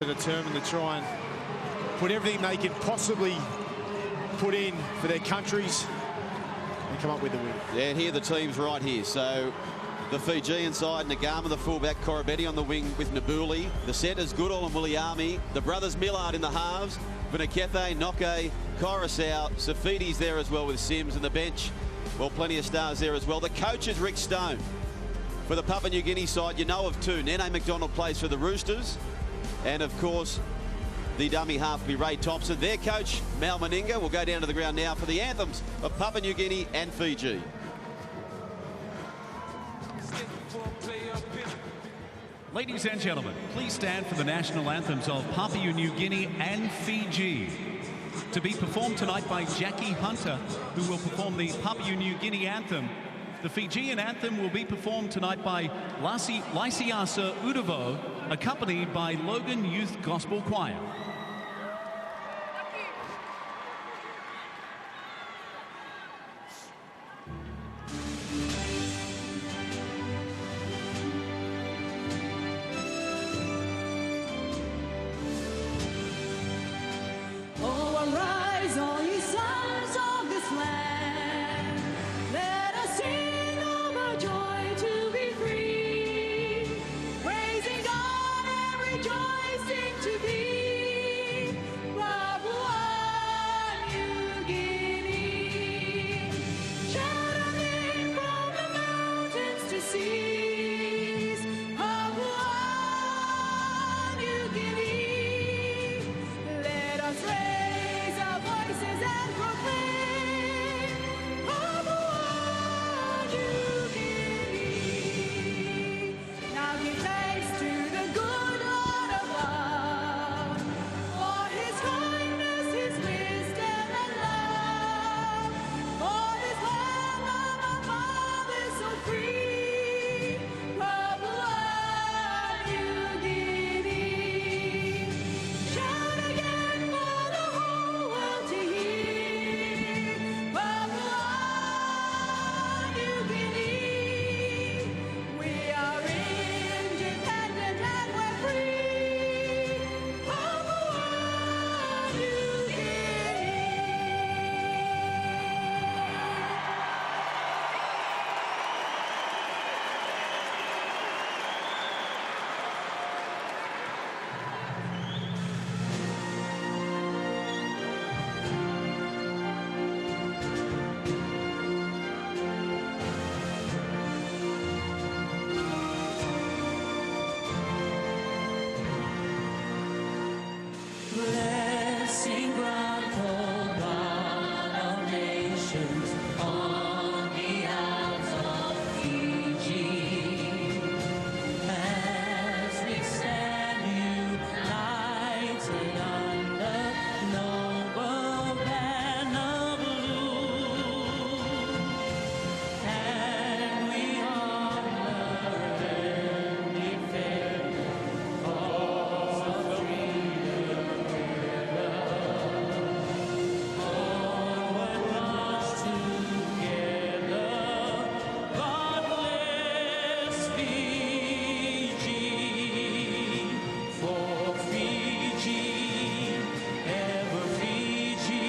Determined to try and put everything they can possibly put in for their countries and come up with the win. Yeah, and here the teams right here. So the Fijian side, Nagama, the fullback, Korobetti on the wing with Nabuli. The centres, Goodall and Williami. The brothers Millard in the halves. Vinakethe, Noke, Coruscant. Safidi's there as well with Sims. And the bench, well, plenty of stars there as well. The coach is Rick Stone. For the Papua New Guinea side, you know of two. Nene McDonald plays for the Roosters. And, of course, the dummy half will be Ray Thompson. Their coach, Mal Meninga, will go down to the ground now for the anthems of Papua New Guinea and Fiji. Ladies and gentlemen, please stand for the national anthems of Papua New Guinea and Fiji. To be performed tonight by Jackie Hunter, who will perform the Papua New Guinea anthem. The Fijian anthem will be performed tonight by Lysiasa Udovo, accompanied by Logan Youth Gospel Choir. Oh, arise, all ye sons of this land. Let us sing of our joy to be free, praising God and rejoicing to be Papua New Guinea. Shouting from the mountains to seas, Papua New Guinea. Let us raise our voices and proclaim Papua New Guinea. Now give thanks to the good Lord above for his kindness, his wisdom and love, for his land of our fathers so free, Papua New Guinea. Shout again for the whole world to hear, Papua New Guinea. We are independent and we're free, Papua New Guinea. Blessing grant, O God of nations, on the Isles of Fiji, as we stand united under noble banner blue, and we honor and defend cause of freedom. Onward march together, God bless Fiji, for Fiji, ever Fiji,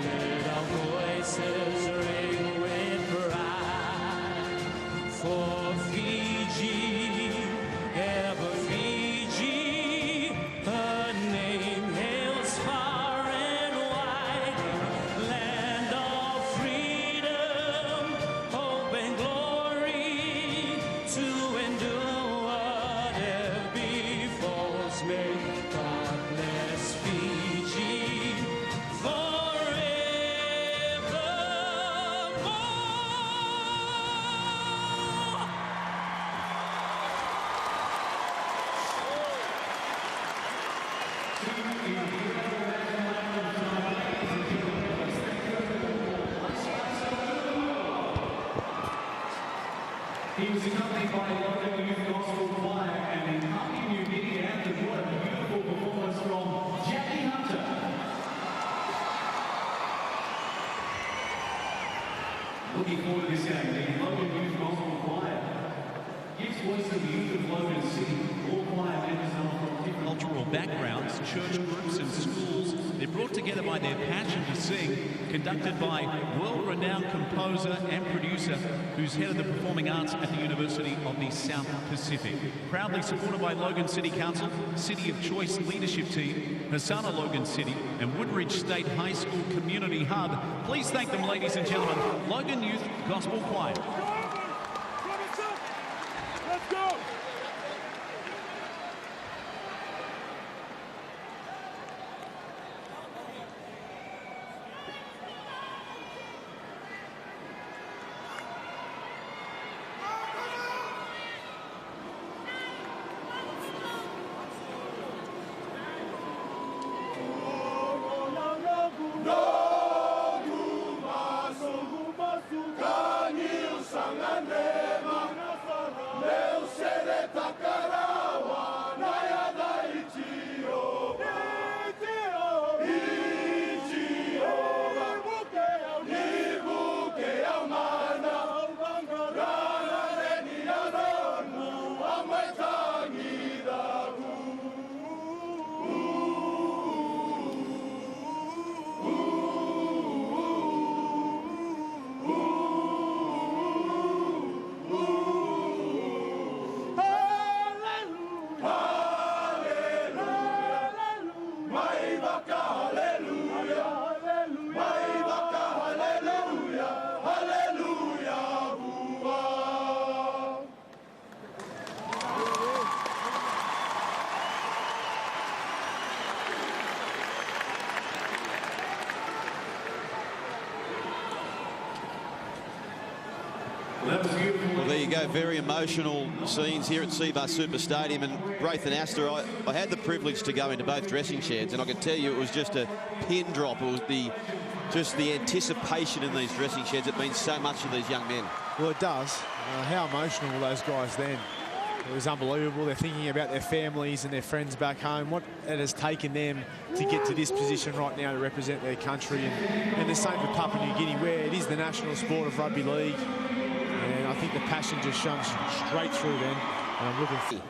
let our voices ring with pride, for Fiji, ever Fiji, her name hails far and wide, land of freedom, hope and glory, to endure whatever befalls me. God bless Fiji forevermore. He was accompanied by Logan Youth Gospel Choir and the Papua New Guinea anthem. What a beautiful performance from Jackie Hunter. Looking forward to this game, the Logan Youth Gospel Choir gives voice to the youth of Logan City. All choir members are from different cultural backgrounds, church groups and schools. They're brought together by their passion to sing, conducted by world-renowned composer and producer who's head of the performing arts at the University of the South Pacific. Proudly supported by Logan City Council, City of Choice Leadership Team, Hasana Logan City and Woodridge State High School Community Hub. Please thank them, ladies and gentlemen, Logan Youth Gospel Choir. Let's go! Well, there you go. Very emotional scenes here at Seabus Super Stadium. And Braith and Astor, I had the privilege to go into both dressing sheds, and I can tell you it was just a pin drop. It was just the anticipation in these dressing sheds. It means so much to these young men. Well, it does. How emotional were those guys then? It was unbelievable. They're thinking about their families and their friends back home, what it has taken them to get to this position right now to represent their country. And the same for Papua New Guinea, where it is the national sport of rugby league. And I think the passion just shines straight through then. And I'm looking for...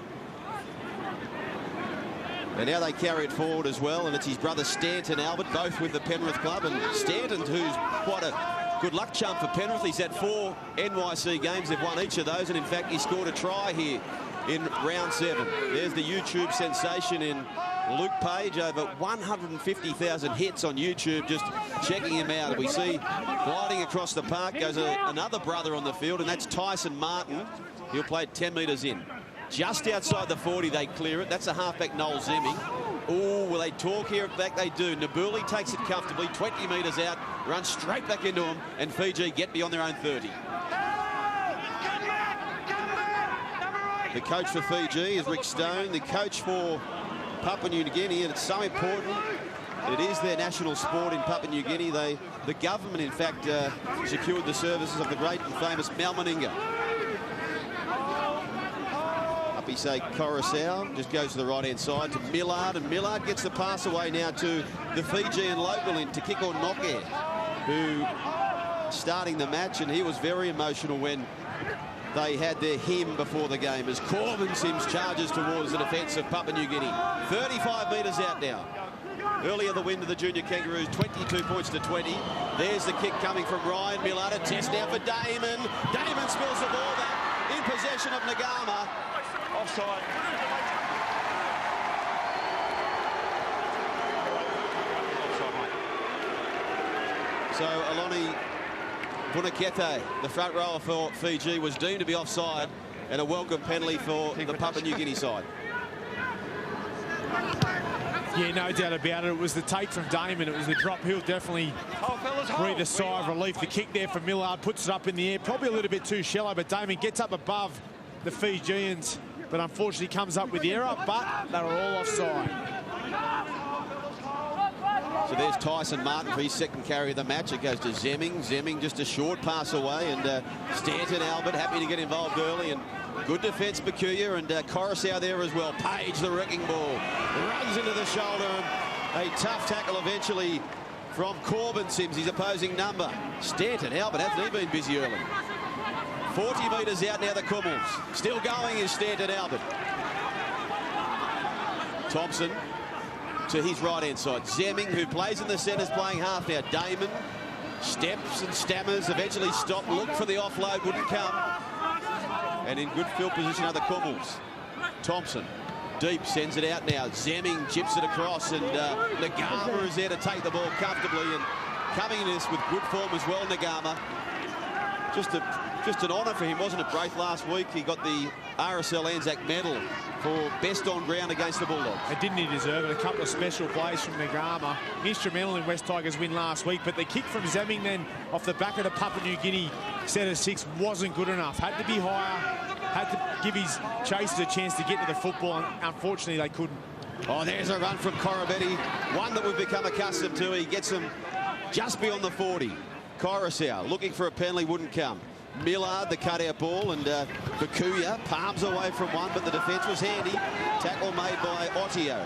And now they carry it forward as well, and it's his brother Stanton Albert, both with the Penrith club. And Stanton, who's quite a good luck charm for Penrith. He's had 4 NYC games. They've won each of those, and in fact, he scored a try here in round 7. There's the YouTube sensation in Luke Page. Over 150,000 hits on YouTube, just checking him out. We see gliding across the park goes another brother on the field, and that's Tyson Martin. He'll play it 10 metres in. Just outside the 40, they clear it. That's a halfback, Noel Zemming. Oh, will they talk here? In fact, they do. Nabuli takes it comfortably, 20 metres out, runs straight back into him, and Fiji get beyond their own 30. The coach for Fiji is Rick Stone. The coach for Papua New Guinea, and it's so important. It is their national sport in Papua New Guinea. The government, in fact, secured the services of the great and famous Mal Meninga. Say Coruscant just goes to the right-hand side to Millard, and Millard gets the pass away now to the Fijian local in Tikiko Noke, who starting the match, and he was very emotional when they had their hymn before the game as Corbin Sims charges towards the defence of Papua New Guinea. 35 metres out now. Earlier the win to the junior Kangaroos, 22 points to 20. There's the kick coming from Ryan Millard. A test now for Damon. Damon spills the ball back in possession of Nagama. Offside. So Aloni Vunakete, the front rower for Fiji, was deemed to be offside, and a welcome penalty for the Papua New Guinea side. Yeah, no doubt about it. It was the take from Damon. It was the drop. He'll definitely breathe a sigh of relief. The kick there from Millard puts it up in the air. Probably a little bit too shallow, but Damon gets up above the Fijians, but unfortunately comes up with the error, but they were all offside. So there's Tyson Martin for his second carry of the match. It goes to Zemming. Zemming just a short pass away, and Stanton Albert happy to get involved early, and good defence, Bakuya, and Coruscant there as well. Page, the wrecking ball, runs into the shoulder, and a tough tackle eventually from Corbin Sims, his opposing number. Stanton Albert, hasn't he been busy early? 40 metres out now, the Kummels. Still going is Stanton Albert. Thompson to his right-hand side. Zemming, who plays in the centre, is playing half now. Damon steps and stammers, eventually stopped, looked for the offload, wouldn't come. And in good field position are the Kummels. Thompson, deep, sends it out now. Zemming chips it across, and Nagama is there to take the ball comfortably, and coming in this with good form as well, Nagama. Just an honour for him, wasn't it, Braith? Last week he got the RSL Anzac medal for best on ground against the Bulldogs. And didn't he deserve it? A couple of special plays from Nagama. Instrumental in West Tigers' win last week, but the kick from Zemming then off the back of the Papua New Guinea set of 6 wasn't good enough. Had to be higher, had to give his chasers a chance to get to the football, and unfortunately they couldn't. Oh, there's a run from Corabetti, one that we've become accustomed to. He gets him just beyond the 40. Coruscant looking for a penalty, wouldn't come. Millard, the cutout ball, and Bakuya palms away from one, but the defence was handy. Tackle made by Ottio.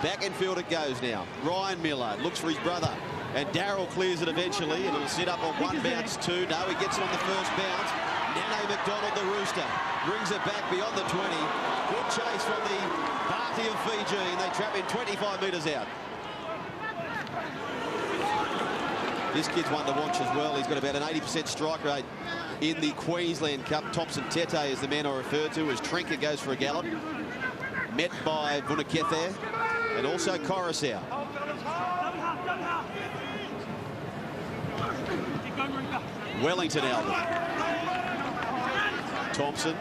Back in field it goes now. Ryan Millard looks for his brother, and Darryl clears it eventually, and it'll sit up on one bounce, 2. No, he gets it on the first bounce. Nene McDonald, the Rooster, brings it back beyond the 20. Good chase from the party of Fiji, and they trap in 25 metres out. This kid's one to watch as well. He's got about an 80% strike rate in the Queensland Cup. Thompson Tete is the man I referred to as Trinker goes for a gallop. Met by Vunakethe and also Coruscant. Wellington Albert. Thompson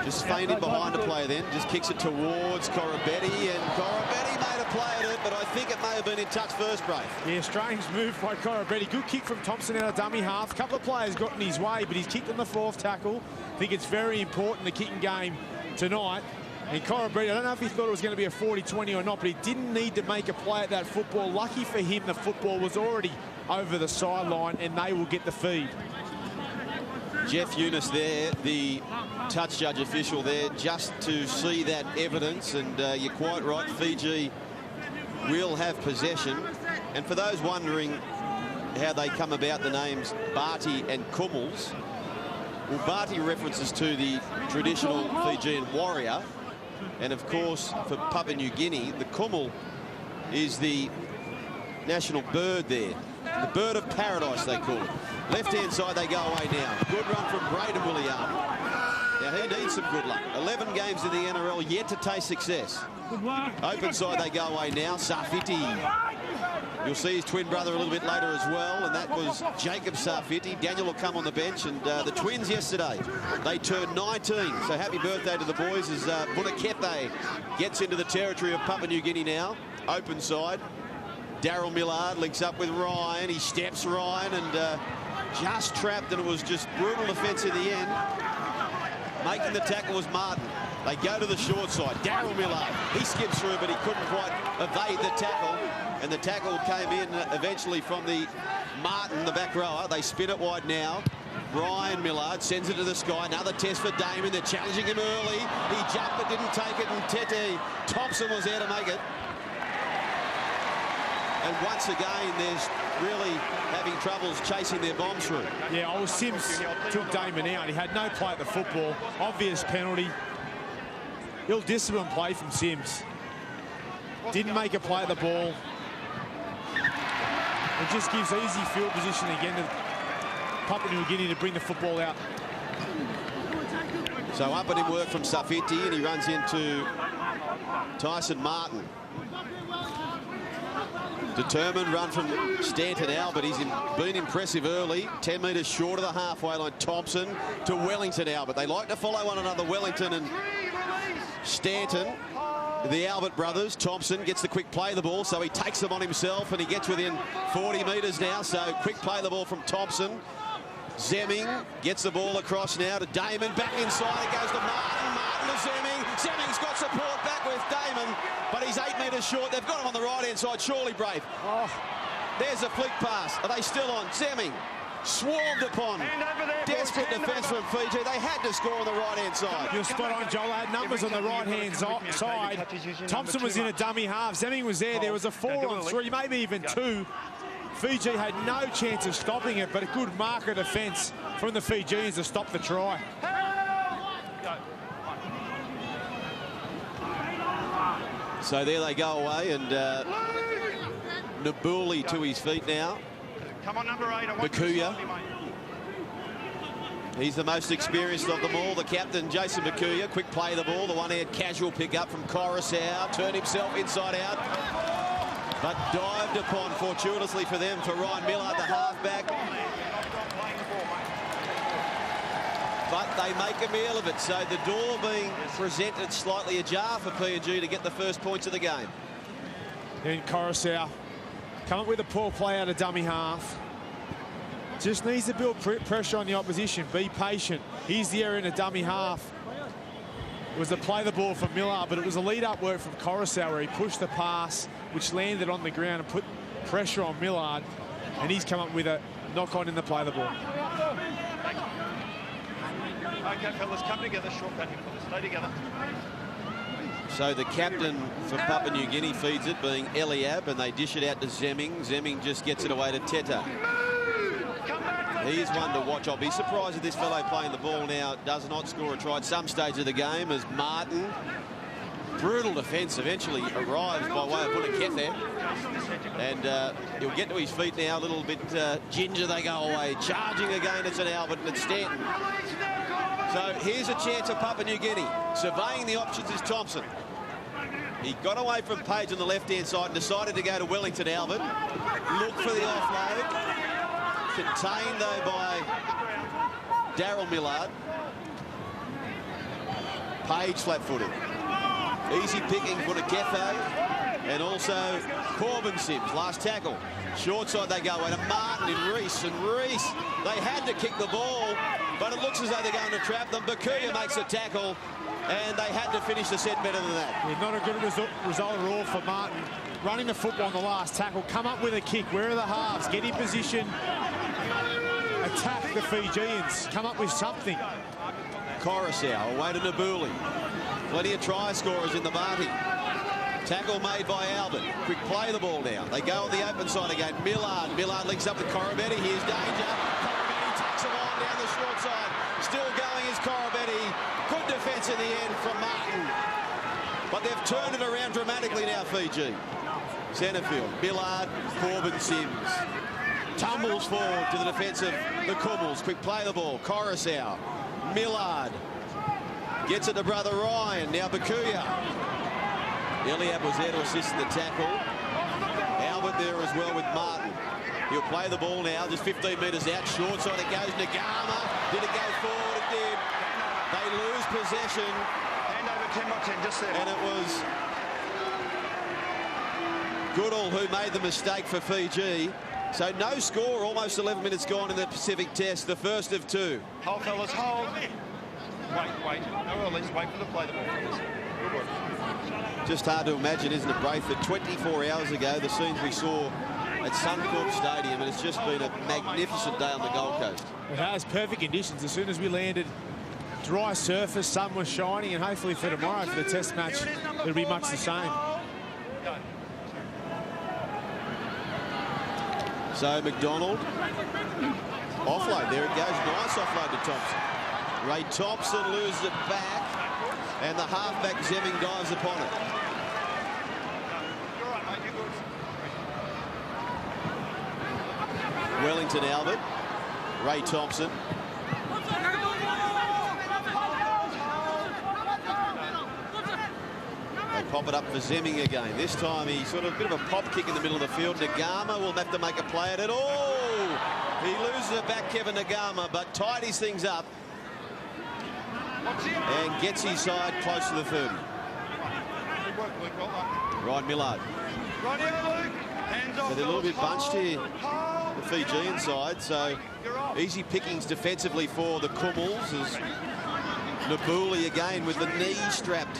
just feinted behind the player then. Just kicks it towards Corabetti, and Corabetti made a play at it, but I think it may have been in touch first, Braith. Yeah, strange move by Corabetti. Good kick from Thompson out of dummy half. A couple of players got in his way, but he's kicked on the 4th tackle. I think it's very important, the kicking game tonight. And Corabetti, I don't know if he thought it was going to be a 40-20 or not, but he didn't need to make a play at that football. Lucky for him, the football was already over the sideline, and they will get the feed. Jeff Eunice there, the touch judge official there, just to see that evidence, and you're quite right, Fiji will have possession. And for those wondering how they come about the names Barty and Kummels, well, Barty references to the traditional Fijian warrior, and of course for Papua New Guinea, the Kummel is the national bird there. The bird of paradise, they call it. Left-hand side, they go away now. Good run from Braden William. Now, he needs some good luck. 11 games in the NRL, yet to taste success. Open side, they go away now. Safiti. You'll see his twin brother a little bit later as well, and that was Jacob Safiti. Daniel will come on the bench, and the twins yesterday, they turned 19. So happy birthday to the boys as Vunakethe gets into the territory of Papua New Guinea now. Open side. Darryl Millard links up with Ryan. He steps Ryan and just trapped, and it was just brutal defence in the end. Making the tackle was Martin. They go to the short side. Darryl Millard, he skips through, but he couldn't quite evade the tackle. And the tackle came in eventually from the Martin, the back rower. They spin it wide now. Ryan Millard sends it to the sky. Another test for Damon. They're challenging him early. He jumped but didn't take it, and Tete Thompson was there to make it. And once again, there's really having troubles chasing their bombs through. Yeah, Sims took Damon out. He had no play at the football. Obvious penalty. Ill-disciplined play from Sims. Didn't make a play at the ball. It just gives easy field position again to Papua New Guinea to bring the football out. So up and in work from Safiti, and he runs into Tyson Martin. Determined run from Stanton Albert. He's been impressive early. 10 metres short of the halfway line. Thompson to Wellington Albert. They like to follow one another, Wellington and Stanton. The Albert brothers. Thompson gets the quick play of the ball, so he takes them on himself, and he gets within 40 metres now. So quick play of the ball from Thompson. Zemming gets the ball across now to Damon. Back inside, it goes to Martin. Martin to Zemming. Zemming's got support back with Damon, but he's 8 metres short. They've got him on the right-hand side. Surely, Braith. Oh, there's a flick pass. Are they still on? Zemming swarmed upon. Desperate defence from Fiji. They had to score on the right-hand side. You're spot on, Joel. They had numbers on the right-hand side. Thompson was in a dummy half. Zemming was there. There was a 4-on-3, maybe even 2. Fiji had no chance of stopping it, but a good marker defence from the Fijians to stop the try. So there they go away, and Nabuli to his feet now. Come on, number 8. Bakuya. He's the most experienced of them all. The captain, Jason Bakuya. Quick play of the ball. The one-hand casual pick-up from Coruscant. Turned himself inside out. But dived upon, fortuitously for them, for Ryan Millard, the halfback. But they make a meal of it. So the door being presented slightly ajar for PNG to get the first points of the game. And Coruscant come up with a poor play out of dummy half. Just needs to build pressure on the opposition. Be patient. Here's the error in a dummy half. It was to play the ball for Millard, but it was a lead-up work from Coruscant where he pushed the pass, which landed on the ground and put pressure on Millard. And he's come up with a knock-on in the play the ball. Okay, fellas, come together. Short batting, fellas. Stay together. So the captain for Papua New Guinea feeds it, being Eliab, and they dish it out to Zemming. Zemming just gets it away to Teta. He's one to watch. I'll be surprised if this fellow playing the ball now does not score a try at some stage of the game, as Martin, brutal defence, eventually arrives by way of Punakethe. And he'll get to his feet now, a little bit ginger they go away. Charging again, it's an Albert and it's Stanton. So here's a chance of Papua New Guinea. Surveying the options is Thompson. He got away from Page on the left-hand side and decided to go to Wellington Albert. Look for the offload. Contained, though, by Daryl Millard. Page flat-footed. Easy picking for Nakethe. And also Corbin Sims, last tackle. Short side they go away to Martin and Reese. And Reese, they had to kick the ball, but it looks as though they're going to trap them. Bakuya makes a tackle, and they had to finish the set better than that. Yeah, not a good result at all for Martin. Running the football on the last tackle, come up with a kick. Where are the halves? Get in position. Attack the Fijians. Come up with something. Coruscant away to Nabuli. Plenty of try scorers in the Barty. Tackle made by Albert. Quick play the ball now. They go on the open side again. Millard links up with Corabetti. Here's danger. Corabetti takes him on down the short side. Still going is Corabetti. Good defence in the end from Martin. But they've turned it around dramatically now, Fiji. Centrefield, Millard, Corbin Sims. Tumbles forward to the defence of the Kummels. Quick play the ball. Coruscant. Millard. Gets it to brother Ryan. Now Bakuya. Eliab was there to assist in the tackle. Albert there as well with Martin. He'll play the ball now, just 15 metres out. Short side it goes. Nagama. Did it go forward? It did. They lose possession. Hand over 10 by 10, just there. And it was Goodall who made the mistake for Fiji. So no score, almost 11 minutes gone in the Pacific Test, the first of two. Hold, fellas, hold. Wait. No release. Wait for the play the ball, fellas. Good work. Just hard to imagine, isn't it, Braithwaite? 24 hours ago, the scenes we saw at Suncorp Stadium, and it's just been a magnificent day on the Gold Coast. It has perfect conditions. As soon as we landed, dry surface, sun was shining, and hopefully for tomorrow, for the Test match, it'll be much the same. So McDonald, offload, there it goes, nice offload to Thompson. Ray Thompson loses it back, and the halfback Zemming dives upon it. Wellington Albert, Ray Thompson. They pop it up for Zemming again. This time he sort of a bit of a pop kick in the middle of the field. Nagama will have to make a play at it. Oh! He loses it back, Kevin Nagama, but tidies things up and gets his side close to the 30. Ryan Millard. So they're a little bit bunched here, the Fijian side. So easy pickings defensively for the Kummels as Nabuli again with the knee strapped.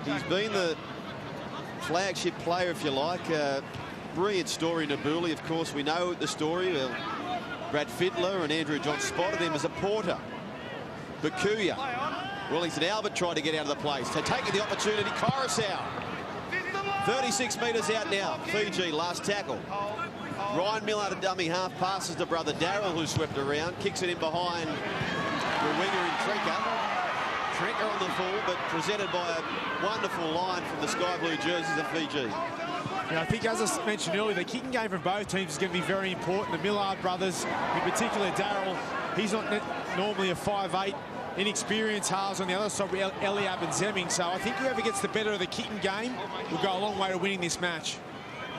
He's been the flagship player, if you like. Brilliant story, Nabuli. Of course, we know the story. Brad Fiddler and Andrew John spotted him as a porter. Bakuya. Wellington Albert tried to get out of the place. So taking the opportunity, Coruscant. 36 metres out now. Fiji, last tackle. Ryan Millard, a dummy half, passes to brother Daryl, who swept around, kicks it in behind the winger in Trika. Trenker on the full, but presented by a wonderful line from the sky blue jerseys of Fiji. Yeah, I think, as I mentioned earlier, the kicking game from both teams is going to be very important. The Millard brothers, in particular Darryl, he's not normally a 5'8", inexperienced halves. On the other side, Eliab and Zemming. So I think whoever gets the better of the kicking game will go a long way to winning this match.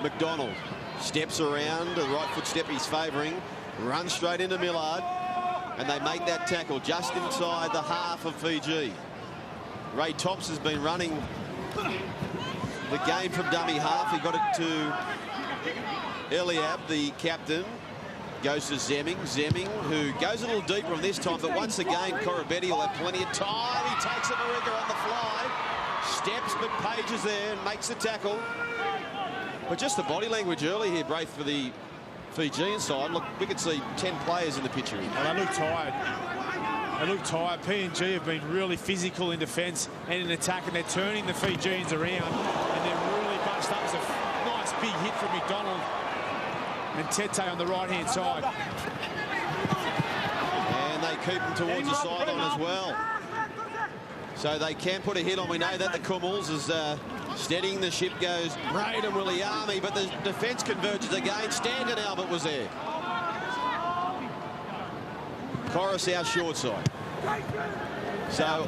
McDonald steps around, the right foot step he's favouring, runs straight into Millard, and they make that tackle just inside the half of Fiji. Ray Thompson's been running the game from dummy half. He got it to Eliab, the captain. Goes to Zemming. Zemming, who goes a little deeper on this time, but once again, Corabetti will have plenty of time. He takes a Marika on the fly. Steps, but Page is there and makes the tackle. But just the body language early here, Braith, for the Fijian side. Look, we could see 10 players in the picture here. Well, they look tired. They look tired. PNG have been really physical in defence and in attack, and they're turning the Fijians around, and they're really bunched up. It was a nice big hit from McDonald and Tete on the right-hand side. And they keep them towards the sideline as well. So they can put a hit on. We know that the Kummels is steadying the ship, goes Braden Williami, but the defence converges again. Stanton Albert was there. Coruscant short side. So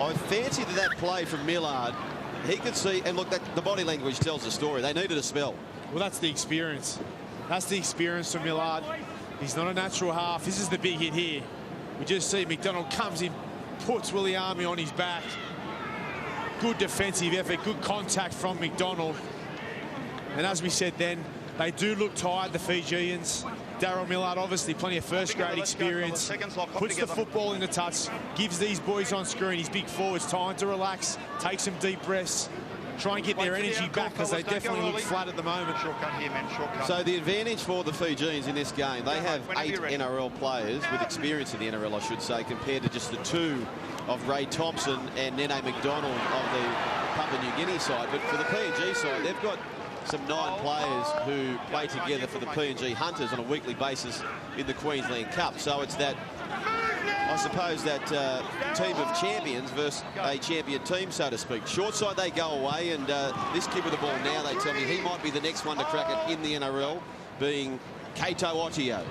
I fancy that play from Millard. He could see, and look, the body language tells the story. They needed a spell. Well, that's the experience. That's the experience from Millard. He's not a natural half. This is the big hit here. We just see McDonald comes in, puts Williami on his back. Good defensive effort, good contact from McDonald. And as we said then, they do look tired, the Fijians. Darryl Millard, obviously plenty of first-grade experience. Puts the football in the touch, gives these boys on screen, his big forwards, time to relax, take some deep breaths, try and get their energy back, because they definitely look flat at the moment. So the advantage for the Fijians in this game, they have 8 NRL players with experience in the NRL, I should say, compared to just the 2 of Ray Thompson and Nene McDonald of the Papua New Guinea side. But for the PNG side, they've got some 9 players who play together for the PNG Hunters on a weekly basis in the Queensland Cup. So it's that, I suppose, that team of champions versus a champion team, so to speak. Short side, they go away, and this kid with the ball now, they tell me he might be the next one to crack it in the NRL, being Kato Otio.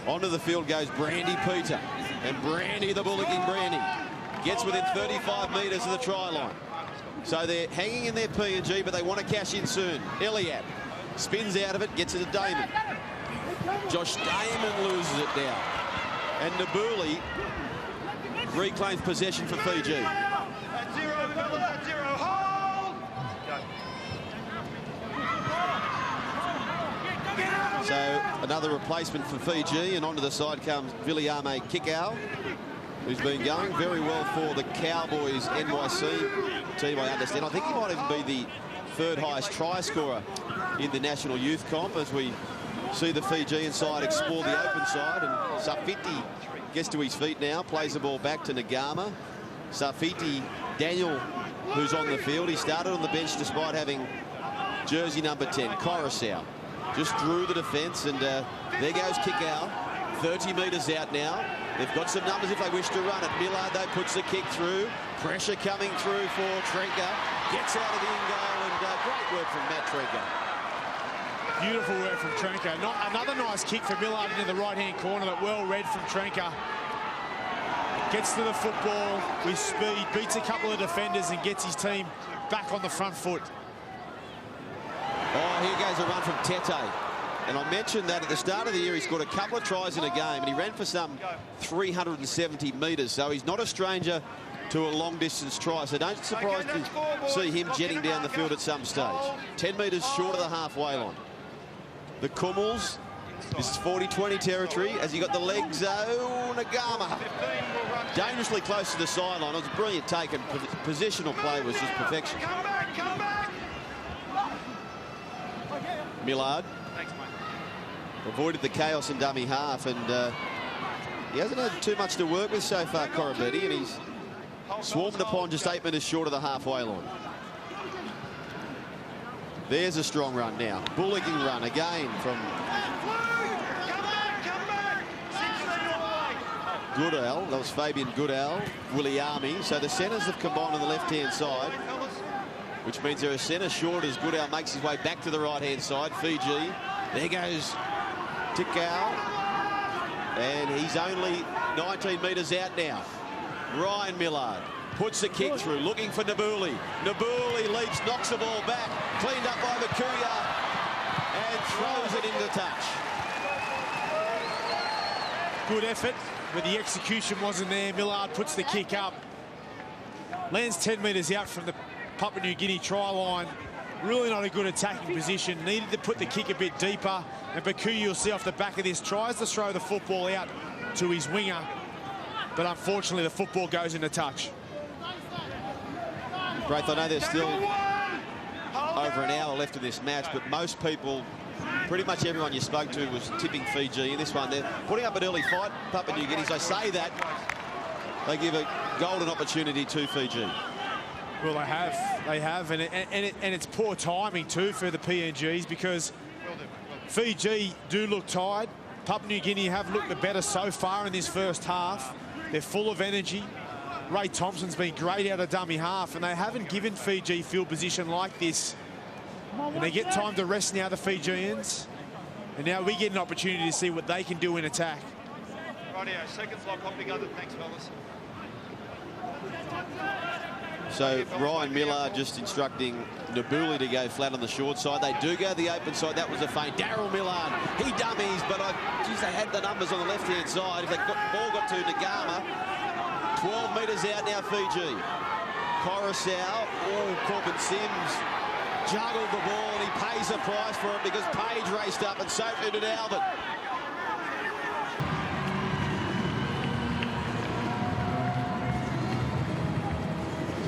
Onto the field goes Brandy Peter, and Brandy, the Bullock-King Brandy, gets within 35 metres of the try line. So they're hanging in their PNG, but they want to cash in soon. Eliab spins out of it, gets it to Damon. Josh Damon loses it now. And Nabuli reclaims possession for Fiji. At 0, fellas, at 0, hold! Go. So another replacement for Fiji, and onto the side comes Viliame Kikau, who's been going very well for the Cowboys NYC team, I understand. I think he might even be the 3rd highest try scorer in the National Youth Comp, as we see the Fijian side explore the open side. And Safiti gets to his feet now, plays the ball back to Nagama. Safiti, Daniel, who's on the field. He started on the bench despite having jersey number 10, Coruscant. Just drew the defence, and there goes Kikau, 30 metres out now. They've got some numbers if they wish to run it. Millard, though, puts the kick through. Pressure coming through for Trenker. Gets out of the in-goal, and great work from Matt Trenker. Beautiful work from Trenker. Another nice kick for Millard into the right-hand corner, that well read from Trenker. Gets to the football with speed, beats a couple of defenders, and gets his team back on the front foot. Oh, here goes a run from Tete. And I mentioned that at the start of the year, he scored a couple of tries in a game, and he ran for some 370 metres. So he's not a stranger to a long-distance try. So don't surprise to see him jetting down the field at some stage. 10 metres short of the halfway line. The Kummels, this is 40-20 territory, as he got the legs. Oh, Nagama. Dangerously close to the sideline. It was a brilliant take, and positional play was just perfection. Come back, come back! Millard. Thanks, mate. Avoided the chaos in dummy half, and he hasn't had too much to work with so far, Corabetti, and he's swarmed upon just 8 metres short of the halfway line. There's a strong run now. Bullocking run again from Goodell. That was Fabian Goodell, Williami. So the centres have combined on the left-hand side, which means they're a centre short as Goodell makes his way back to the right-hand side. Fiji. There goes Tikau. And he's only 19 metres out now. Ryan Millard puts the kick through, looking for Nabuli. Nabuli leaps, knocks the ball back, cleaned up by Makuya, and throws it into touch. Good effort, but the execution wasn't there. Millard puts the kick up. Lands 10 metres out from the Papua New Guinea try line. Really not a good attacking position. Needed to put the kick a bit deeper. And Bakuya, you'll see off the back of this, tries to throw the football out to his winger. But unfortunately, the football goes into touch. Braith, I know there's still over an hour left of this match, but most people, pretty much everyone you spoke to was tipping Fiji in this one. They're putting up an early fight, Papua New Guinea. They say that they give a golden opportunity to Fiji. Well, they have, and it's poor timing too for the PNGs, because Fiji do look tired. Papua New Guinea have looked the better so far in this first half. They're full of energy. Ray Thompson's been great out of dummy half, and they haven't given Fiji field position like this. And they get time to rest now, the Fijians. And now we get an opportunity to see what they can do in attack. Rightio, seconds lock on together. Thanks, fellas. So Ryan Millard just instructing Nabuli to go flat on the short side. They do go the open side. That was a feint. Daryl Millard, he dummies, but geez, they had the numbers on the left-hand side. If ball got to Nagama, 12 metres out now, Fiji. Coruscant, Corbin Sims juggled the ball, and he pays the price for it because Page raced up and so did Albert.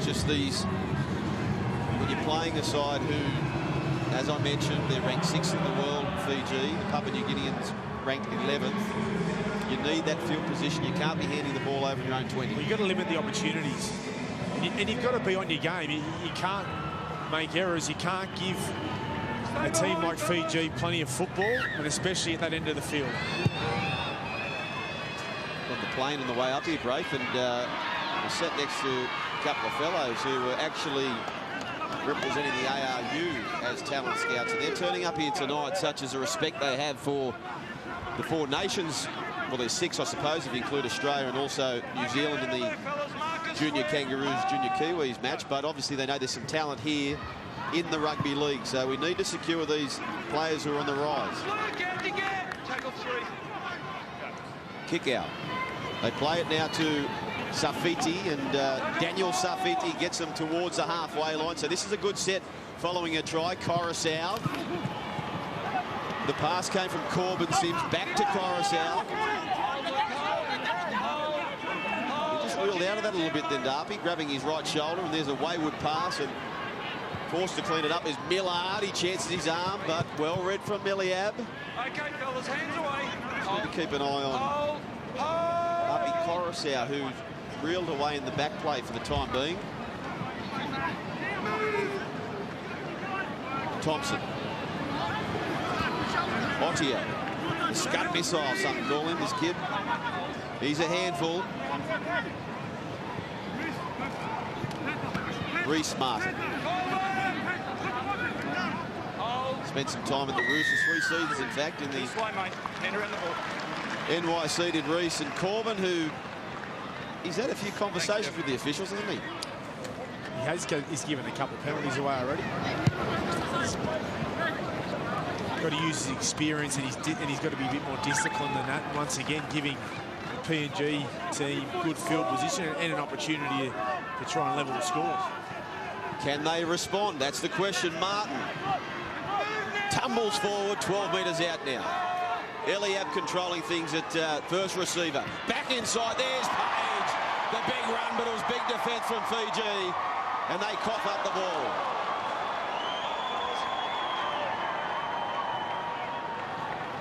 Just these, when you're playing a side who, as I mentioned, they're ranked 6th in the world, Fiji, the Papua New Guineans ranked 11th. You need that field position. You can't be handing the ball over your own 20. Well, you've got to limit the opportunities. And you've got to be on your game. You can't make errors. You can't give a team like Fiji plenty of football, and especially at that end of the field. On the plane on the way up here, Braith, and we're sat next to a couple of fellows who were actually representing the ARU as talent scouts, and they're turning up here tonight, such as the respect they have for the 4 nations. Well, there's 6, I suppose, if you include Australia and also New Zealand in the Junior Kangaroos, Junior Kiwis match. But obviously they know there's some talent here in the rugby league, so we need to secure these players who are on the rise. Kick out. They play it now to Safiti, and Daniel Safiti gets them towards the halfway line. So this is a good set following a try. Coruscant. The pass came from Corbin Sims back to Coruscant. He just wheeled out of that a little bit then, Darby, grabbing his right shoulder, and there's a wayward pass, and forced to clean it up is Millard. He chances his arm, but well read from Milliab. Okay, fellas, hands away. Just need to keep an eye on Darby Coruscant, who's reeled away in the back play for the time being. Thompson. Otio. Scud missile, some call him, this kid. He's a handful. Reese Martin. Spent some time in the Roosters, 3 seasons, in fact, in the NYC did Reese, and Corbin, who he's had a few conversations with the officials, hasn't he? He's given a couple of penalties away already. Got to use his experience, and he's got to be a bit more disciplined than that. And once again, giving the PNG team good field position and an opportunity to try and level the scores. Can they respond? That's the question. Martin tumbles forward, 12 metres out now. Eliab controlling things at first receiver. Back inside, there's Page. The big run, but it was big defence from Fiji, and they cough up the ball.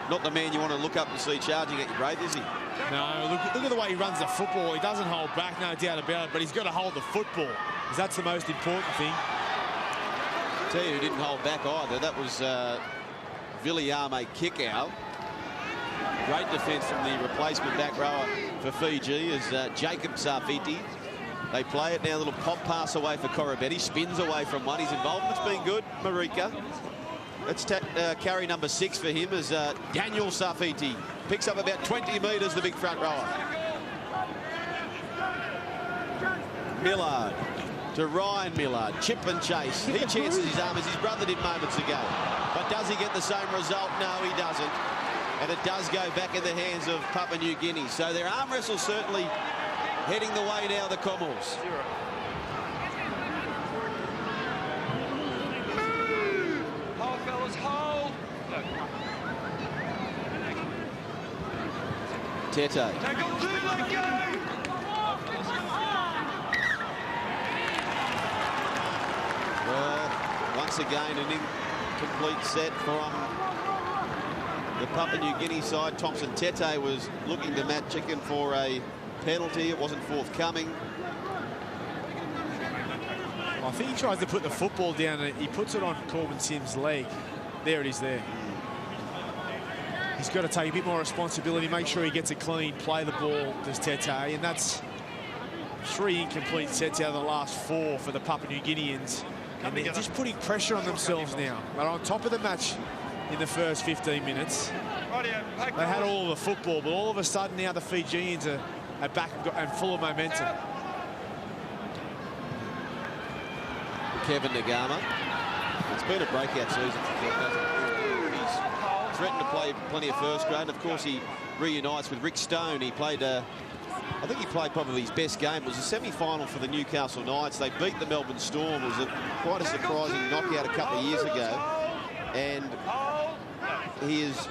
Not the man you want to look up and see charging at you, Braith, is he? No, look at the way he runs the football. He doesn't hold back, no doubt about it, but he's got to hold the football, because that's the most important thing. Tell you who didn't hold back either. That was Villiame kick out. Great defence from the replacement back rower for Fiji is Jacob Safiti. They play it now, a little pop pass away for Corabetti, spins away from one. His involvement's been good, Marika. Let's carry number 6 for him as Daniel Safiti picks up about 20 metres, the big front rower. Millard to Ryan Millard, chip and chase. He chances his arm as his brother did moments ago. But does he get the same result? No, he doesn't. And it does go back in the hands of Papua New Guinea. So their arm wrestle certainly heading the way now, the Comores. Hold, fellas, hold. Tete. Tackle 2, let go. Once again, an incomplete set from the Papua New Guinea side. Thompson Tete was looking to Matt Chicken for a penalty. It wasn't forthcoming. I think he tries to put the football down and he puts it on Corbin Sims' leg. There it is there. He's got to take a bit more responsibility, make sure he gets it clean, play the ball, does Tete, and that's 3 incomplete sets out of the last 4 for the Papua New Guineans. And they're just putting pressure on themselves now. They're on top of the match in the first 15 minutes. They had all of the football, but all of a sudden now the Fijians are back and full of momentum. Kevin Nagama. It's been a breakout season for Kevin. He's threatened to play plenty of first grade. And of course, he reunites with Rick Stone. He played, I think he played probably his best game. It was a semi-final for the Newcastle Knights. They beat the Melbourne Storm. It was quite a surprising knockout a couple of years ago. And he has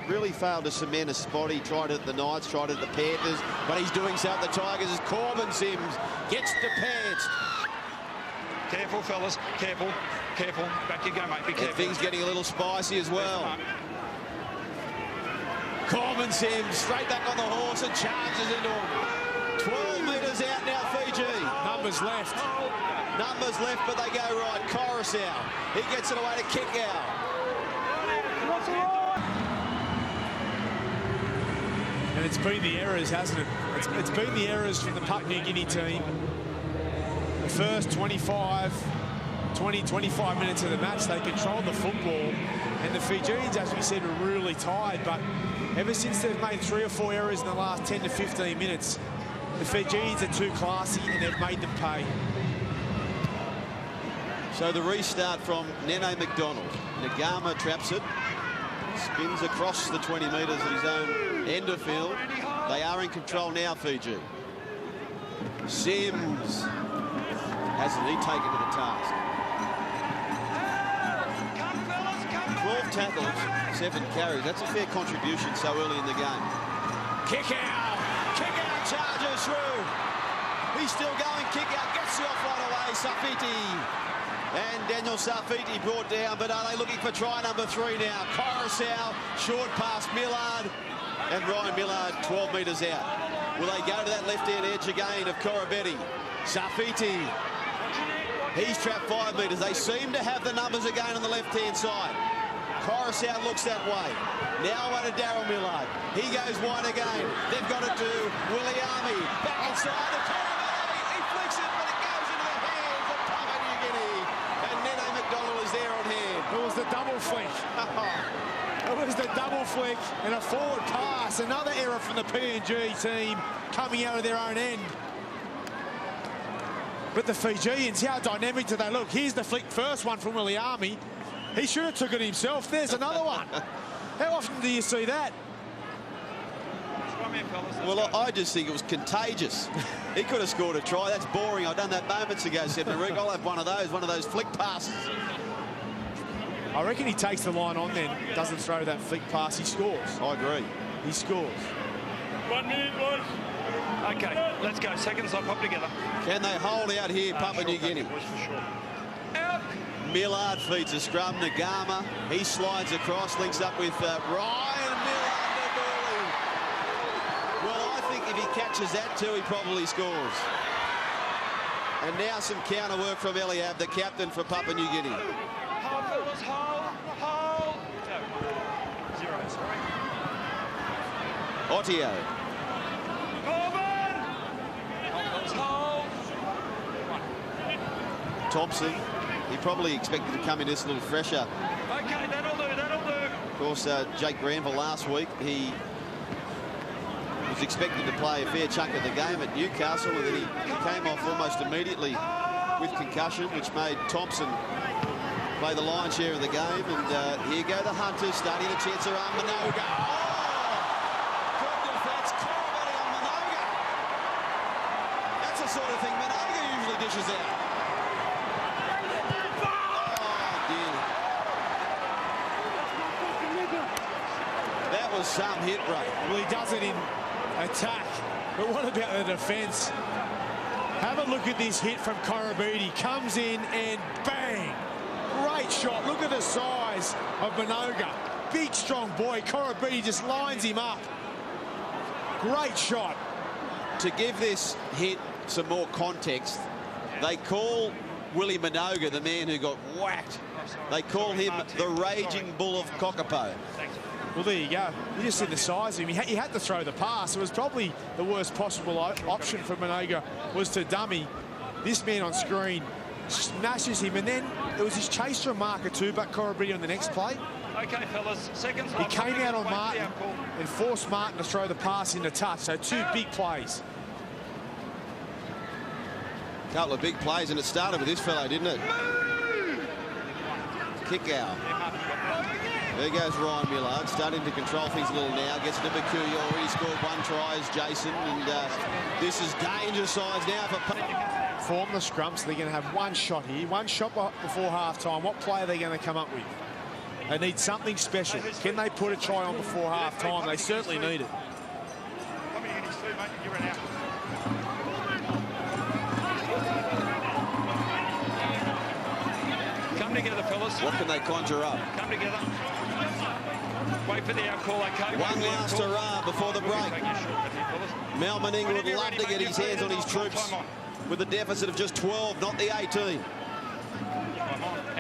really failed to cement a spot. He tried it at the Knights, tried it at the Panthers, but he's doing so at the Tigers as Corbin Sims gets the pants. Careful, fellas. Careful. Careful. Back you go, mate. Be careful. And things getting a little spicy as well. Corbin Sims straight back on the horse and charges into him. 12 metres out now, Fiji. Numbers left. Numbers left, but they go right. Coruscant. He gets it away to kick out. And it's been the errors, hasn't it? It's been the errors from the Papua New Guinea team. The first 20, 25 minutes of the match, they controlled the football. And the Fijians, as we said, were really tired. But ever since they've made 3 or 4 errors in the last 10 to 15 minutes, the Fijians are too classy and they've made them pay. So the restart from Nene McDonald. Nagama traps it. Spins across the 20 metres at his own end of field. They are in control now, Fiji. Sims. Hasn't he taken to the task? 12 tackles, 7 carries. That's a fair contribution so early in the game. Kick out! Kick out, charges through. He's still going, kick out, gets the offload away, Safiti. And Daniel Safiti brought down, but are they looking for try number 3 now? Coruscant, short pass, Millard. And Ryan Millard, 12 metres out. Will they go to that left-hand edge again of Corabetti? Safiti. He's trapped 5 metres. They seem to have the numbers again on the left-hand side. Coruscant looks that way. Now away to Daryl Millard. He goes wide again. They've got it to Williami. Back inside to Corabetti. He flicks it, but it goes into the hands of Papua New Guinea. And Nene McDonald is there on hand. It was the double flick. It was the double flick and a forward pass. Another error from the PNG team coming out of their own end. But the Fijians, how dynamic do they look? Here's the flick, first one from Williami. He should have took it himself. There's another one. How often do you see that? Well, I just think it was contagious. He could have scored a try. That's boring. I've done that moments ago, said Marek. I'll have one of those flick passes. I reckon he takes the line on then, doesn't throw that flick pass, he scores. I agree. He scores. 1 minute, boys. Okay, let's go. Seconds, I'll pop together. Can they hold out here, Papua New Guinea? Boys, for sure. Out. Millard feeds a scrum. Nagama, he slides across, links up with Ryan Millard. Well, I think if he catches that too, he probably scores. And now some counter work from Eliab, the captain for Papua New Guinea. Hold, fellas, hold. 0, sorry. Ottio. Thompson, he probably expected to come in just a little fresher. Okay, that'll do, that'll do. Of course, Jake Granville last week, he was expected to play a fair chunk of the game at Newcastle, and then he came off almost immediately with concussion, which made Thompson play the lion's share of the game. And here go the Hunters, starting to chance around Minoga. Oh! Good defence, Corbett on Minoga. That's the sort of thing Minoga usually dishes out. That was some hit rate. Well, he does it in attack, but what about the defence? Have a look at this hit from Corabetti. Comes in and bang! Great shot. Look at the size of Minoga. Big, strong boy. Corabetti just lines him up. Great shot. To give this hit some more context, they call Willie Minoga the man who got whacked. They call him the Raging Bull of Kokopo. Well, there you go. You just see the size of him. He had to throw the pass. It was probably the worst possible option for Minoga was to dummy. This man on screen smashes him, and then it was his chase to a marker too, but Corabetti on the next play. Okay, fellas, seconds. He came out on Martin and forced Martin to throw the pass into touch, so two big plays. Couple of big plays, and it started with this fellow, didn't it? Kick out. There goes Ryan Millard, starting to control things a little now. Gets to Mercury, already scored one try as Jason, and this is danger signs now for... Form the scrumps. They're going to have one shot here, one shot before half-time. What play are they going to come up with? They need something special. Can they put a try on before half-time? They certainly need it. Come together, fellas. What can they conjure up? Come together. Wait for the outcall, okay? One last hurrah before the break. Mal Meninga would love to get his hands on his troops with a deficit of just 12, not the 18.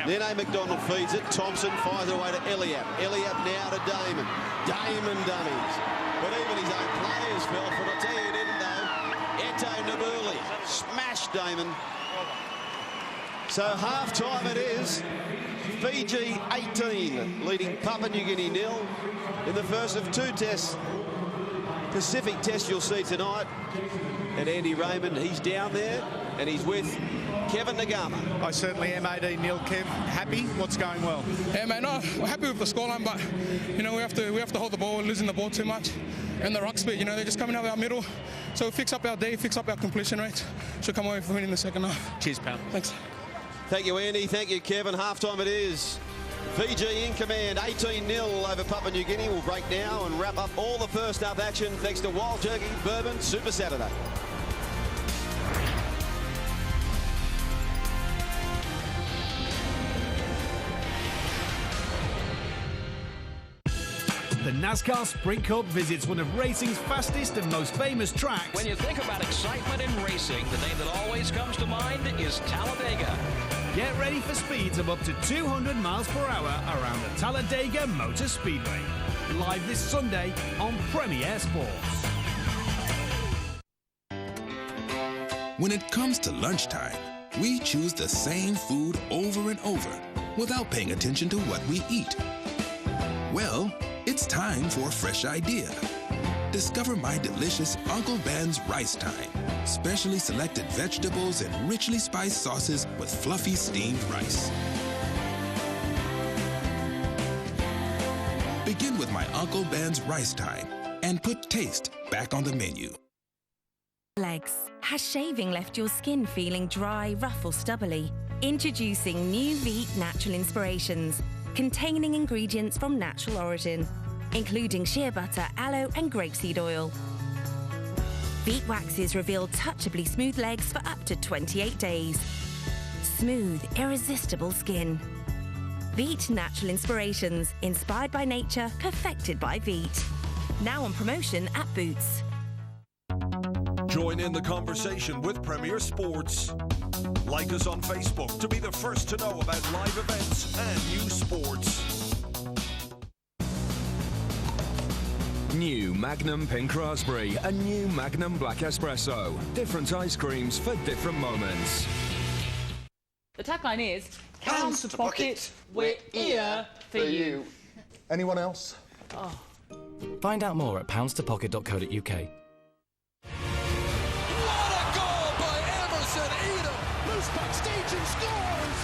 Nene McDonald feeds it. Thompson fires it away to Elliott. Elliott now to Damon. Damon dummies. But even his own players fell for it. I'll tell you, didn't they? Eto Nabuli smashed Damon. So half-time it is. Fiji 18, leading Papua New Guinea 0 in the first of two tests. Pacific test you'll see tonight. And Andy Raymond, he's down there, and he's with Kevin Nagama. I certainly am. 18-0, Kev. Happy? What's going well? Yeah, man. No, we're happy with the scoreline, but you know we have to hold the ball. We're losing the ball too much, and the ruck speed. You know they're just coming out of our middle. So we fix up our D, fix up our completion rate. Should come away with a win in the second half. Cheers, pal. Thanks. Thank you, Andy. Thank you, Kevin. Half-time it is. Fiji in command, 18-0 over Papua New Guinea. We'll break now and wrap up all the first half action thanks to Wild Jerky Bourbon Super Saturday. The NASCAR Sprint Cup visits one of racing's fastest and most famous tracks. When you think about excitement in racing, the name that always comes to mind is Talladega. Get ready for speeds of up to 200 miles per hour around the Talladega Motor Speedway. Live this Sunday on Premier Sports. When it comes to lunchtime, we choose the same food over and over without paying attention to what we eat. Well, it's time for a fresh idea. Discover my delicious Uncle Ben's Rice Time. Specially selected vegetables and richly spiced sauces with fluffy steamed rice. Begin with my Uncle Ben's Rice Time and put taste back on the menu. Legs. Has shaving left your skin feeling dry, rough or stubbly? Introducing new Veet Natural Inspirations, containing ingredients from natural origin, including shea butter, aloe and grapeseed oil. Veet waxes reveal touchably smooth legs for up to 28 days. Smooth, irresistible skin. Veet Natural Inspirations, inspired by nature, perfected by Veet. Now on promotion at Boots. Join in the conversation with Premier Sports. Like us on Facebook to be the first to know about live events and new sports. New Magnum Pink Raspberry and new Magnum Black Espresso. Different ice creams for different moments. The tagline is, Pounds to Pocket, we're here for you. Anyone else? Oh. Find out more at poundstopocket.co.uk. What a goal by Emerson Edom! Loose puck, Station scores!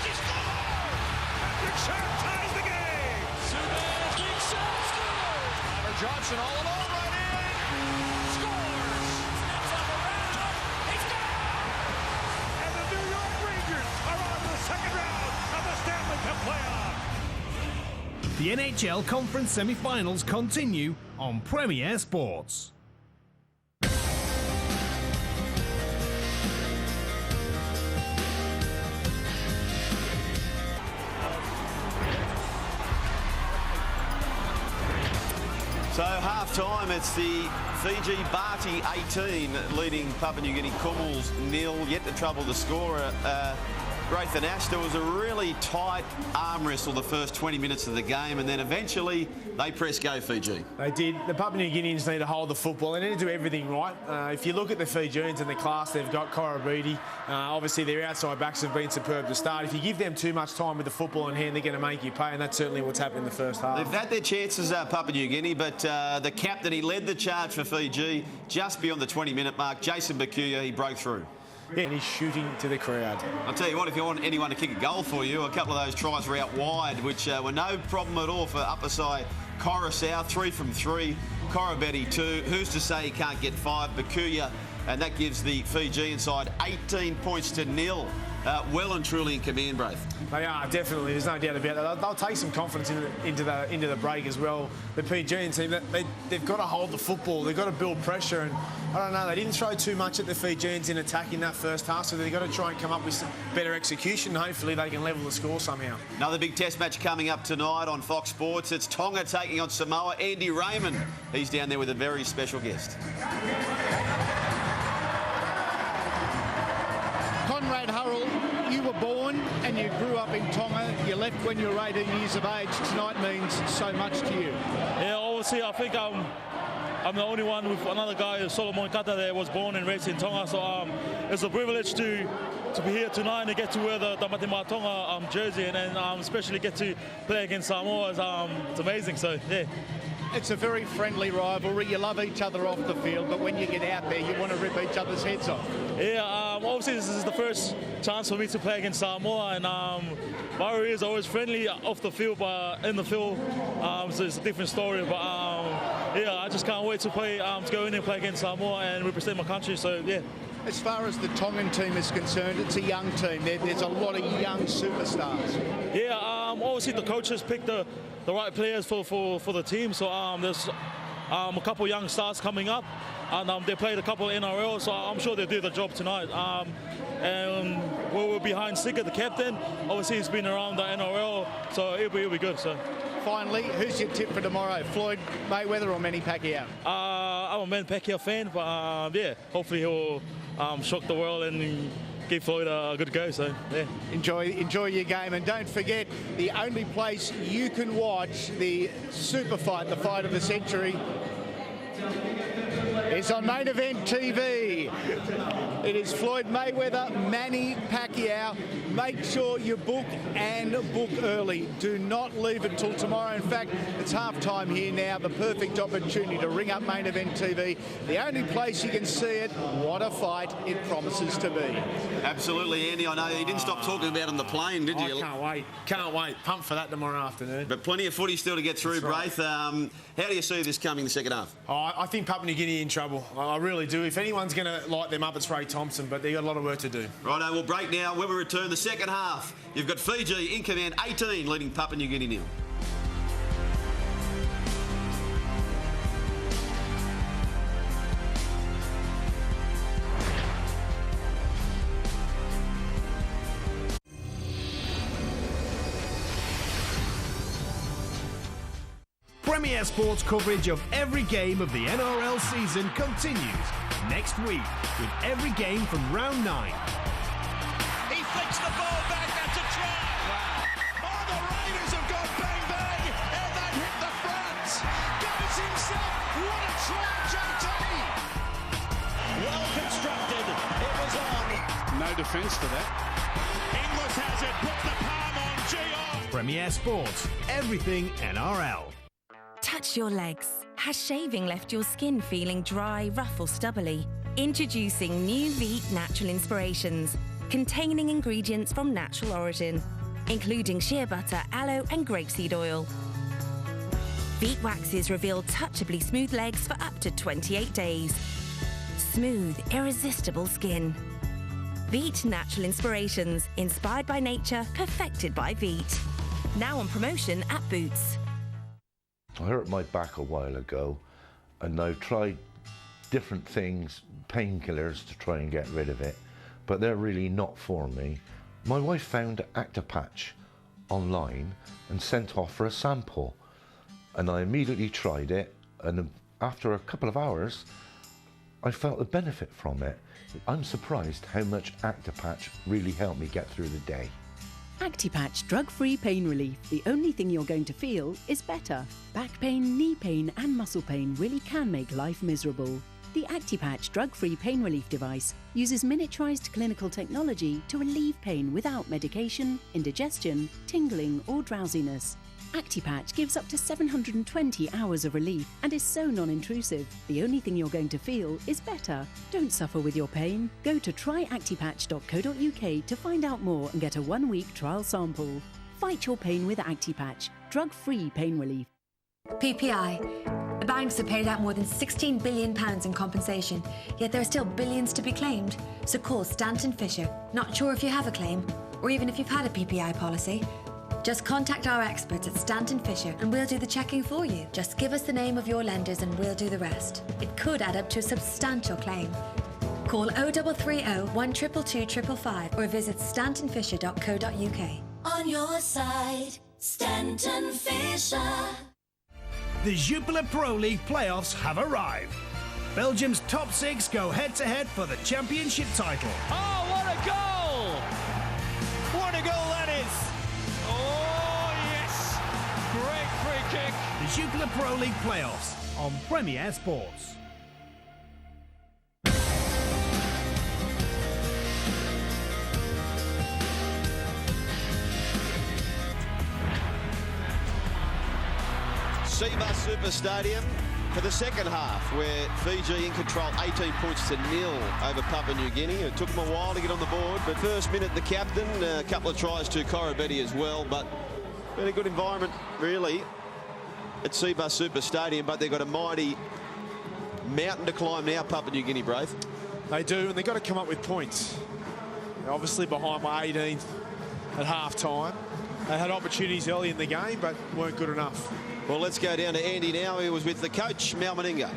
He scores! Patrick Sharp ties the game! Subban, big shot, scores! Connor Johnson all alone right in! Scores! Snaps up around, he scores! And the New York Rangers are on to the second round of the Stanley Cup playoff! The NHL Conference semi-finals continue on Premier Sports. So half-time, it's the Fiji Barty 18 leading Papua New Guinea Kumals 0, yet to trouble the scorer. Wraith and Ash, there was a really tight arm wrestle the first 20 minutes of the game, and then eventually they press go Fiji. They did. The Papua New Guineans need to hold the football. They need to do everything right. If you look at the Fijians and the class they've got, Korobiti, obviously their outside backs have been superb to start. If you give them too much time with the football in hand, they're going to make you pay, and that's certainly what's happened in the first half. They've had their chances, Papua New Guinea, but the captain, he led the charge for Fiji just beyond the 20-minute mark. Jason Bakuya, he broke through. Yeah, and he's shooting to the crowd. I'll tell you what, if you want anyone to kick a goal for you, a couple of those tries were out wide, which were no problem at all for Upper Side. Coruscant, 3 from 3. Korobeti, 2. Who's to say he can't get 5? Bakuya, and that gives the Fijian side 18 points to 0. Well and truly in command, Braith. They are, definitely. There's no doubt about that. They'll take some confidence into the break as well. The Fijian team, they've got to hold the football. They've got to build pressure. And I don't know, they didn't throw too much at the Fijians in attacking that first half, so they've got to try and come up with some better execution. Hopefully they can level the score somehow. Another big test match coming up tonight on Fox Sports. It's Tonga taking on Samoa. Andy Raymond, he's down there with a very special guest. Conrad Hurrell, you were born and you grew up in Tonga. You left when you were 18 years of age. Tonight means so much to you. Yeah, obviously I think I'm the only one with another guy, Solomon Kata, that was born and raised in Tonga. So it's a privilege to be here tonight and to get to wear the Tamatima Tonga jersey and especially get to play against Samoa. It's amazing. So yeah. It's a very friendly rivalry. You love each other off the field, but when you get out there, you want to rip each other's heads off. Yeah, obviously this is the first chance for me to play against Samoa, and Maori is always friendly off the field, but in the field, so it's a different story. But yeah, I just can't wait to play, to go in and play against Samoa and represent my country. So yeah. As far as the Tongan team is concerned, it's a young team. There's a lot of young superstars. Yeah, obviously the coaches picked the right players for the team. So there's a couple young stars coming up, and they played a couple of NRL, so I'm sure they'll do the job tonight. And we're behind Sika, the captain. Obviously he's been around the NRL, so it'll be good. So. Finally, who's your tip for tomorrow? Floyd Mayweather or Manny Pacquiao? I'm a Manny Pacquiao fan, but yeah, hopefully he'll shock the world and give Floyd a good go. So yeah, enjoy your game, and don't forget the only place you can watch the super fight, the fight of the century, is on Main Event TV. It is Floyd Mayweather, Manny Pacquiao. Make sure you book and book early. Do not leave it till tomorrow. In fact, it's half-time here now. The perfect opportunity to ring up Main Event TV. The only place you can see it. What a fight it promises to be. Absolutely, Andy. I know you didn't stop talking about it on the plane, did you? I can't wait. Can't wait. Pumped for that tomorrow afternoon. But plenty of footy still to get through, Braith. How do you see this coming the second half? I think Papua New Guinea in trouble. I really do. If anyone's going to light them up, it's Ray Thompson, but they've got a lot of work to do. Righto, we'll break now. When we return the second half, you've got Fiji in command, 18, leading Papua New Guinea 0. Premier Sports coverage of every game of the NRL season continues next week with every game from round 9. He flicks the ball back, that's a try! Wow. Oh, the Raiders have gone bang bang, and they hit the front! Goes himself defence to that. Inglis has it, puts the palm on GI. Premier Sports, everything NRL. Touch your legs. Has shaving left your skin feeling dry, rough or stubbly? Introducing new Veet Natural Inspirations, containing ingredients from natural origin, including shea butter, aloe and grapeseed oil. Veet waxes reveal touchably smooth legs for up to 28 days. Smooth, irresistible skin. Veet Natural Inspirations, inspired by nature, perfected by Veet. Now on promotion at Boots. I hurt my back a while ago and I tried different things, painkillers to try and get rid of it, but they're really not for me. My wife found Actipatch online and sent off for a sample, and I immediately tried it, and after a couple of hours I felt the benefit from it. I'm surprised how much Actipatch really helped me get through the day. Actipatch drug-free pain relief. The only thing you're going to feel is better. Back pain, knee pain and muscle pain really can make life miserable. The Actipatch drug-free pain relief device uses miniaturized clinical technology to relieve pain without medication, indigestion, tingling or drowsiness. Actipatch gives up to 720 hours of relief and is so non-intrusive. The only thing you're going to feel is better. Don't suffer with your pain. Go to tryactipatch.co.uk to find out more and get a 1-week trial sample. Fight your pain with Actipatch, drug-free pain relief. PPI. The banks have paid out more than £16 billion in compensation, yet there are still billions to be claimed. So call Stanton Fisher. Not sure if you have a claim, or even if you've had a PPI policy? Just contact our experts at Stanton Fisher and we'll do the checking for you. Just give us the name of your lenders and we'll do the rest. It could add up to a substantial claim. Call 0330 122 555 or visit stantonfisher.co.uk. On your side, Stanton Fisher. The Jupiler Pro League playoffs have arrived. Belgium's top 6 go head-to-head for the championship title. Oh, what a goal! What a goal that is! Oh, yes! Great free kick. The Jupiler Pro League playoffs on Premier Sports. Seabus Super Stadium for the second half, where Fiji in control 18 points to 0 over Papua New Guinea. It took them a while to get on the board, but first minute the captain, a couple of tries to Korobeti as well, but been a good environment really at Seabus Super Stadium, but they've got a mighty mountain to climb now, Papua New Guinea, Braith. They do, and they've got to come up with points. They're obviously behind by 18 at half-time. They had opportunities early in the game, but weren't good enough. Well, let's go down to Andy now. He was with the coach, Mal Meninga.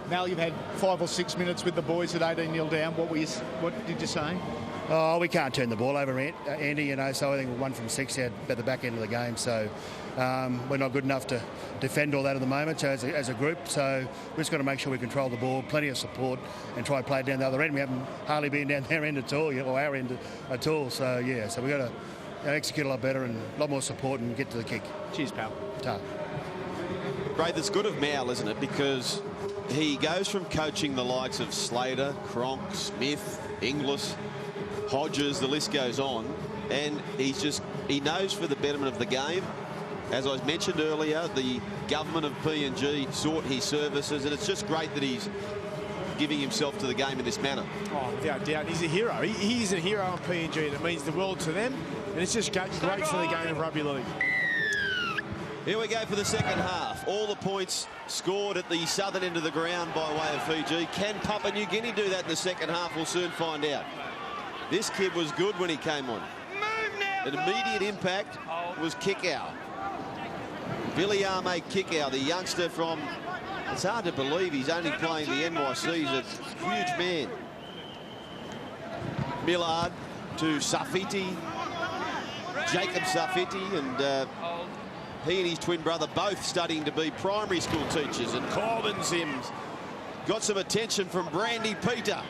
Mal, you've had 5 or 6 minutes with the boys at 18-0 down. What did you say? Oh, we can't turn the ball over, Andy, you know, so I think we're 1 from 6 at the back end of the game. So we're not good enough to defend all that at the moment, so as a group. So we've just got to make sure we control the ball, plenty of support, and try to play it down the other end. We haven't hardly been down their end at all, or our end at all. So, yeah, so we've got to execute a lot better and a lot more support and get to the kick. Cheers, pal. Ta. Braith, it's good of Mal, isn't it? Because he goes from coaching the likes of Slater, Cronk, Smith, Inglis, Hodges, the list goes on, and he knows for the betterment of the game. As I mentioned earlier, the government of PNG sought his services, and it's just great that he's giving himself to the game in this manner. Oh, without doubt, he's a hero. He is a hero on PNG, and it means the world to them, and it's just great for the game of rugby league. Here we go for the second half. All the points scored at the southern end of the ground by way of Fiji. Can Papua New Guinea do that in the second half? We'll soon find out. This kid was good when he came on. An immediate impact was Kickow. Viliame Kickow, the youngster from... It's hard to believe he's only playing the NYC. He's a huge man. Millard to Safiti. Jacob Safiti, and he and his twin brother both studying to be primary school teachers. And Corbin Sims got some attention from Brandy Peter.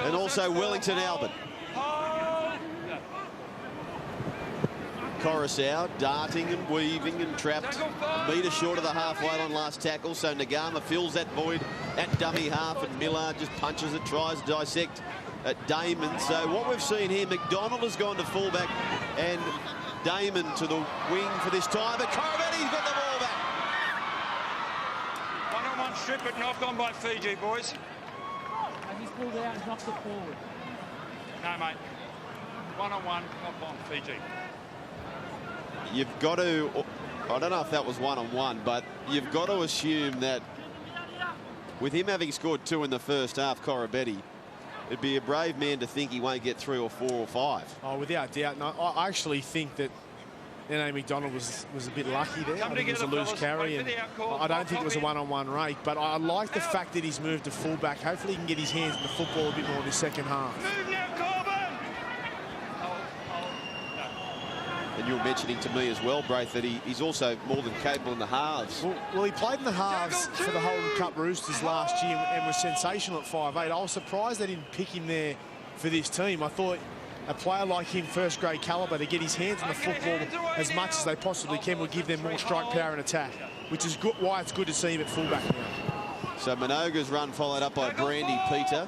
And also Wellington Albert. Coruscant darting and weaving and trapped. A metre short of the halfway line last tackle. So Nagama fills that void at dummy half, and Millard just punches it, tries to dissect at Damon. So what we've seen here, McDonald has gone to fullback and Damon to the wing for this time, but Corabetti's got the ball back. One-on-one strip, but knock on by Fiji, boys. Has he pulled out and knocked it forward? No, mate. One-on-one, knock on Fiji. You've got to, I don't know if that was one-on-one, but you've got to assume that with him having scored 2 in the first half, Corabetti, it'd be a brave man to think he won't get 3 or 4 or 5. Oh, without doubt. No, I actually think that Nene McDonald was a bit lucky there. I think it was a loose carry, and I don't think it was a one-on-one rake, but I like the fact that he's moved to fullback. Hopefully he can get his hands in the football a bit more in the second half. Move now, Corbin! And you were mentioning to me as well, Braith, that he's also more than capable in the halves. Well, he played in the halves for the Holden Cup Roosters last year and was sensational at 5'8". I was surprised they didn't pick him there for this team. I thought a player like him, first grade calibre, to get his hands on the football as much as they possibly can will give them more strike power and attack, which is good, why it's good to see him at fullback now. So Minoga's run followed up by Brandy Peter.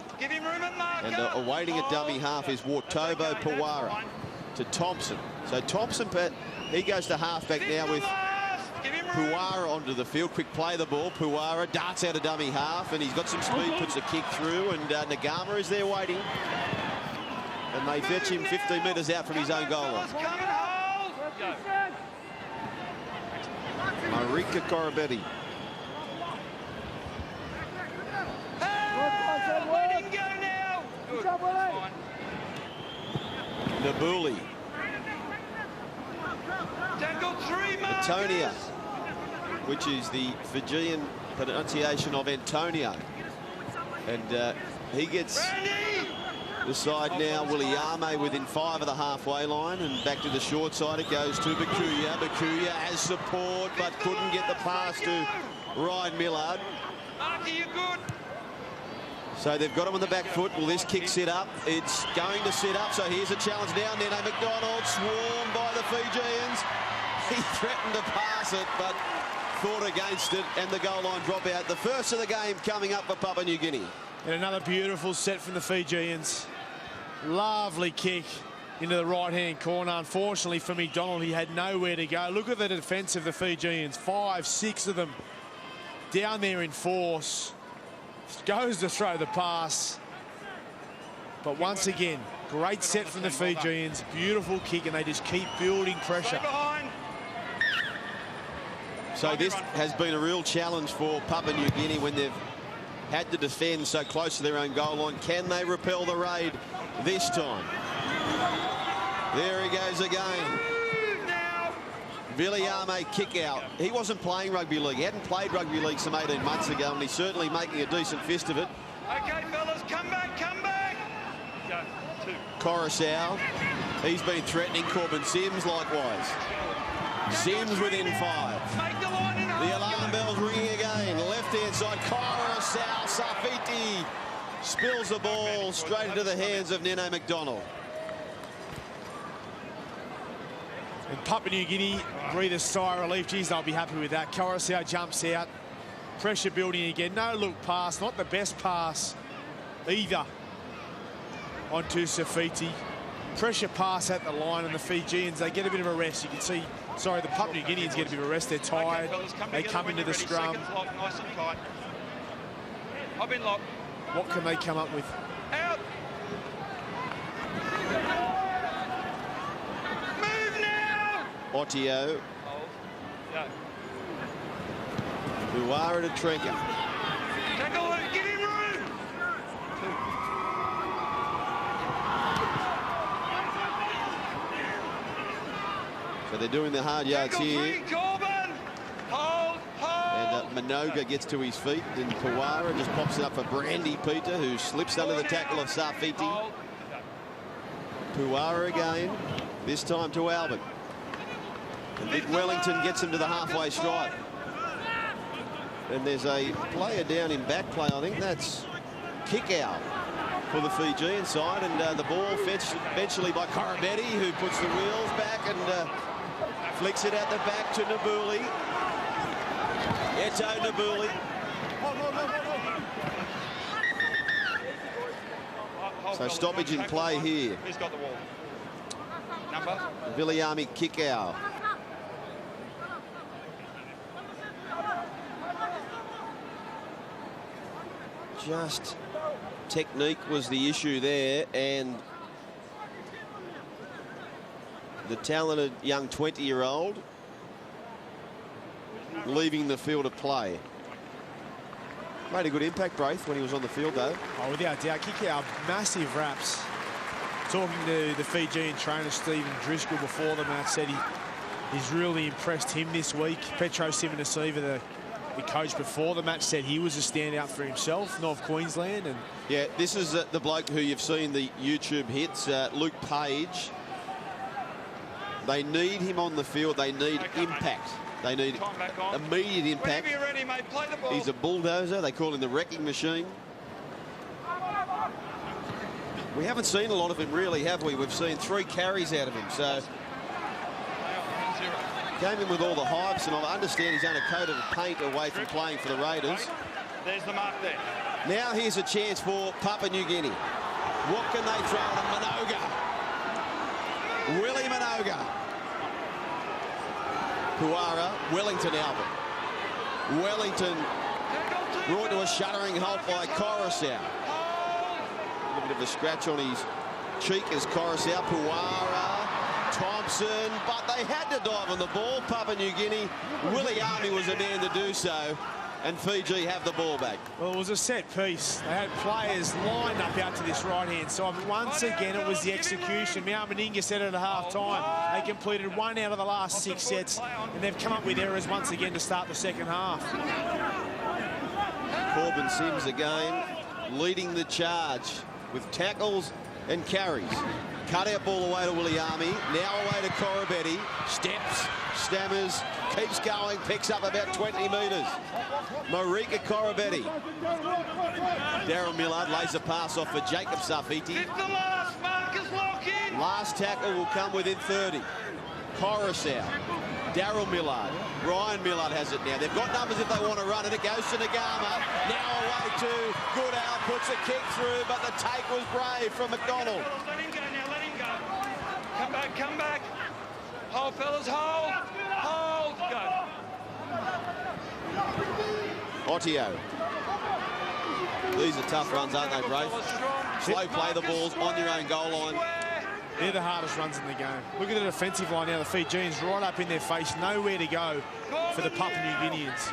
And awaiting a dummy half is Wartobo Pawara to Thompson. So Thompson, he goes to halfback now with Puara onto the field. Quick play the ball. Puara darts out a dummy half, and he's got some speed, puts the kick through, and Nagama is there waiting. And they fetch him 15 metres out from his own goal line. Marika Corabetti. Nabuli. Antonia, which is the Fijian pronunciation of Antonio. And he gets the side now. Williame within 5 of the halfway line, and back to the short side it goes to Bakuya. Bakuya has support but couldn't get the pass to Ryan Millard. So they've got him on the back foot. Will this kick sit up? It's going to sit up. So here's a challenge now. Nene McDonald swarmed by the Fijians. He threatened to pass it, but fought against it, and the goal line dropout. The first of the game coming up for Papua New Guinea. And another beautiful set from the Fijians. Lovely kick into the right-hand corner. Unfortunately for McDonald, he had nowhere to go. Look at the defence of the Fijians. 5, 6 of them down there in force. Goes to throw the pass. But once again, great set from the Fijians. Beautiful kick, and they just keep building pressure. So this has been a real challenge for Papua New Guinea when they've had to defend so close to their own goal line. Can they repel the raid this time? There he goes again. Viliame kick out. He wasn't playing rugby league. He hadn't played rugby league some 18 months ago, and he's certainly making a decent fist of it. Okay, fellas, come back, come back. Go, 2. Coruscant, he's been threatening Corbin Sims likewise. Sims within 5. The alarm bell's ringing again. Left-hand side, Coruscant, Safiti spills the ball straight into the hands of Nene McDonald. And Papua New Guinea breathe a sigh of relief. Geez, they'll be happy with that. Coruscant jumps out. Pressure building again. No look pass. Not the best pass either onto Safiti. Pressure pass at the line, and the Fijians, they get a bit of a rest. You can see, sorry, the Papua New Guineans get a bit of a rest. They're tired. They come into the scrum. Nice and tight. I've been locked. What can they come up with? Out. Otio. Buara to Trenka. Tackle it, give him room. So they're doing the hard yards here. Hold. And Minoga gets to his feet, and Puara just pops it up for Brandy Peter, who slips under the tackle of Safiti. Puara again, this time to Albert. And Vic Wellington gets him to the halfway stripe. And there's a player down in back play. I think that's kick out for the Fijian side. And the ball fetched eventually by Corabetti, who puts the wheels back and flicks it at the back to Nabuli. Eto Nabuli. So stoppage in play here. Who's got the ball? Number? Viliami kick out. Just technique was the issue there, and the talented young 20-year-old leaving the field of play. Made a good impact, Braith, when he was on the field, though. Oh, without doubt. Kick out, massive raps. Talking to the Fijian trainer, Stephen Driscoll, before the match, said he's really impressed him this week. Petro Sivanasiva, the coach before the match, said he was a standout for himself, North Queensland. And yeah, this is the bloke who you've seen the YouTube hits, Luke Page. They need him on the field. They need impact. They need immediate impact. Whenever you're ready, mate, play the ball. He's a bulldozer. They call him the wrecking machine. We haven't seen a lot of him, really, have we? We've seen 3 carries out of him. So came in with all the hypes, and I understand he's only a coat of paint away from playing for the Raiders. There's the mark there. Now here's a chance for Papua New Guinea. What can they throw at Minoga? Willie Minoga. Puara, Wellington Albert. Wellington brought to a shuddering halt by Coruscant. A bit of a scratch on his cheek as Coruscant. Puara, Thompson, but they had to dive on the ball. Papua New Guinea, Willie Army was the man to do so, and Fiji have the ball back. well, it was a set piece. They had players lined up out to this right-hand side. But once again, it was the execution. Mount Meninga said it at half-time. They completed 1 out of the last 6 sets, and they've come up with errors once again to start the second half. Corbin Sims again leading the charge with tackles and carries. Cut out ball away to Willie Army. Now away to Corabetti. Steps, stammers, keeps going, picks up about 20 metres. Marika Corabetti. Darren Millard lays a pass off for Jacob Safiti. Last tackle will come within 30. Coruscant. Darryl Millard. Ryan Millard has it now. They've got numbers if they want to run it. It goes to Nagama. Now away to Goodall. Puts a kick through, but the take was brave from McDonald. Let him go now, let him go. Come back, come back. Hold, fellas, hold. Hold, go. Ottio. These are tough runs, aren't they, Braith? Slow play the balls on your own goal line. They're the hardest runs in the game. Look at the defensive line now. The Fijians right up in their face. Nowhere to go for the Papua New Guineans.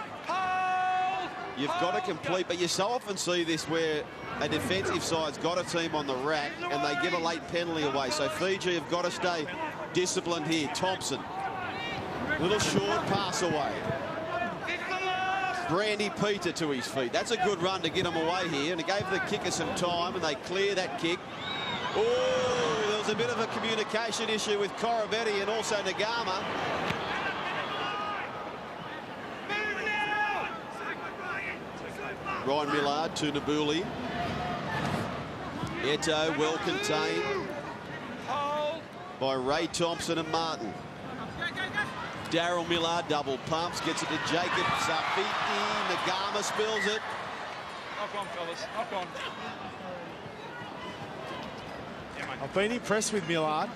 You've got to complete, but you so often see this where a defensive side's got a team on the rack and they give a late penalty away. So Fiji have got to stay disciplined here. Thompson. Little short pass away. Brandy Peter to his feet. That's a good run to get him away here, and it gave the kicker some time, and they clear that kick. Oh, there was a bit of a communication issue with Corabetti and also Nagama. Ryan Millard to Nabuli. Eto well contained by Ray Thompson and Martin. Darryl Millard double pumps, gets it to Jacob Safiti. Nagama spills it. Knock on, fellas, knock on. I've been impressed with Millard.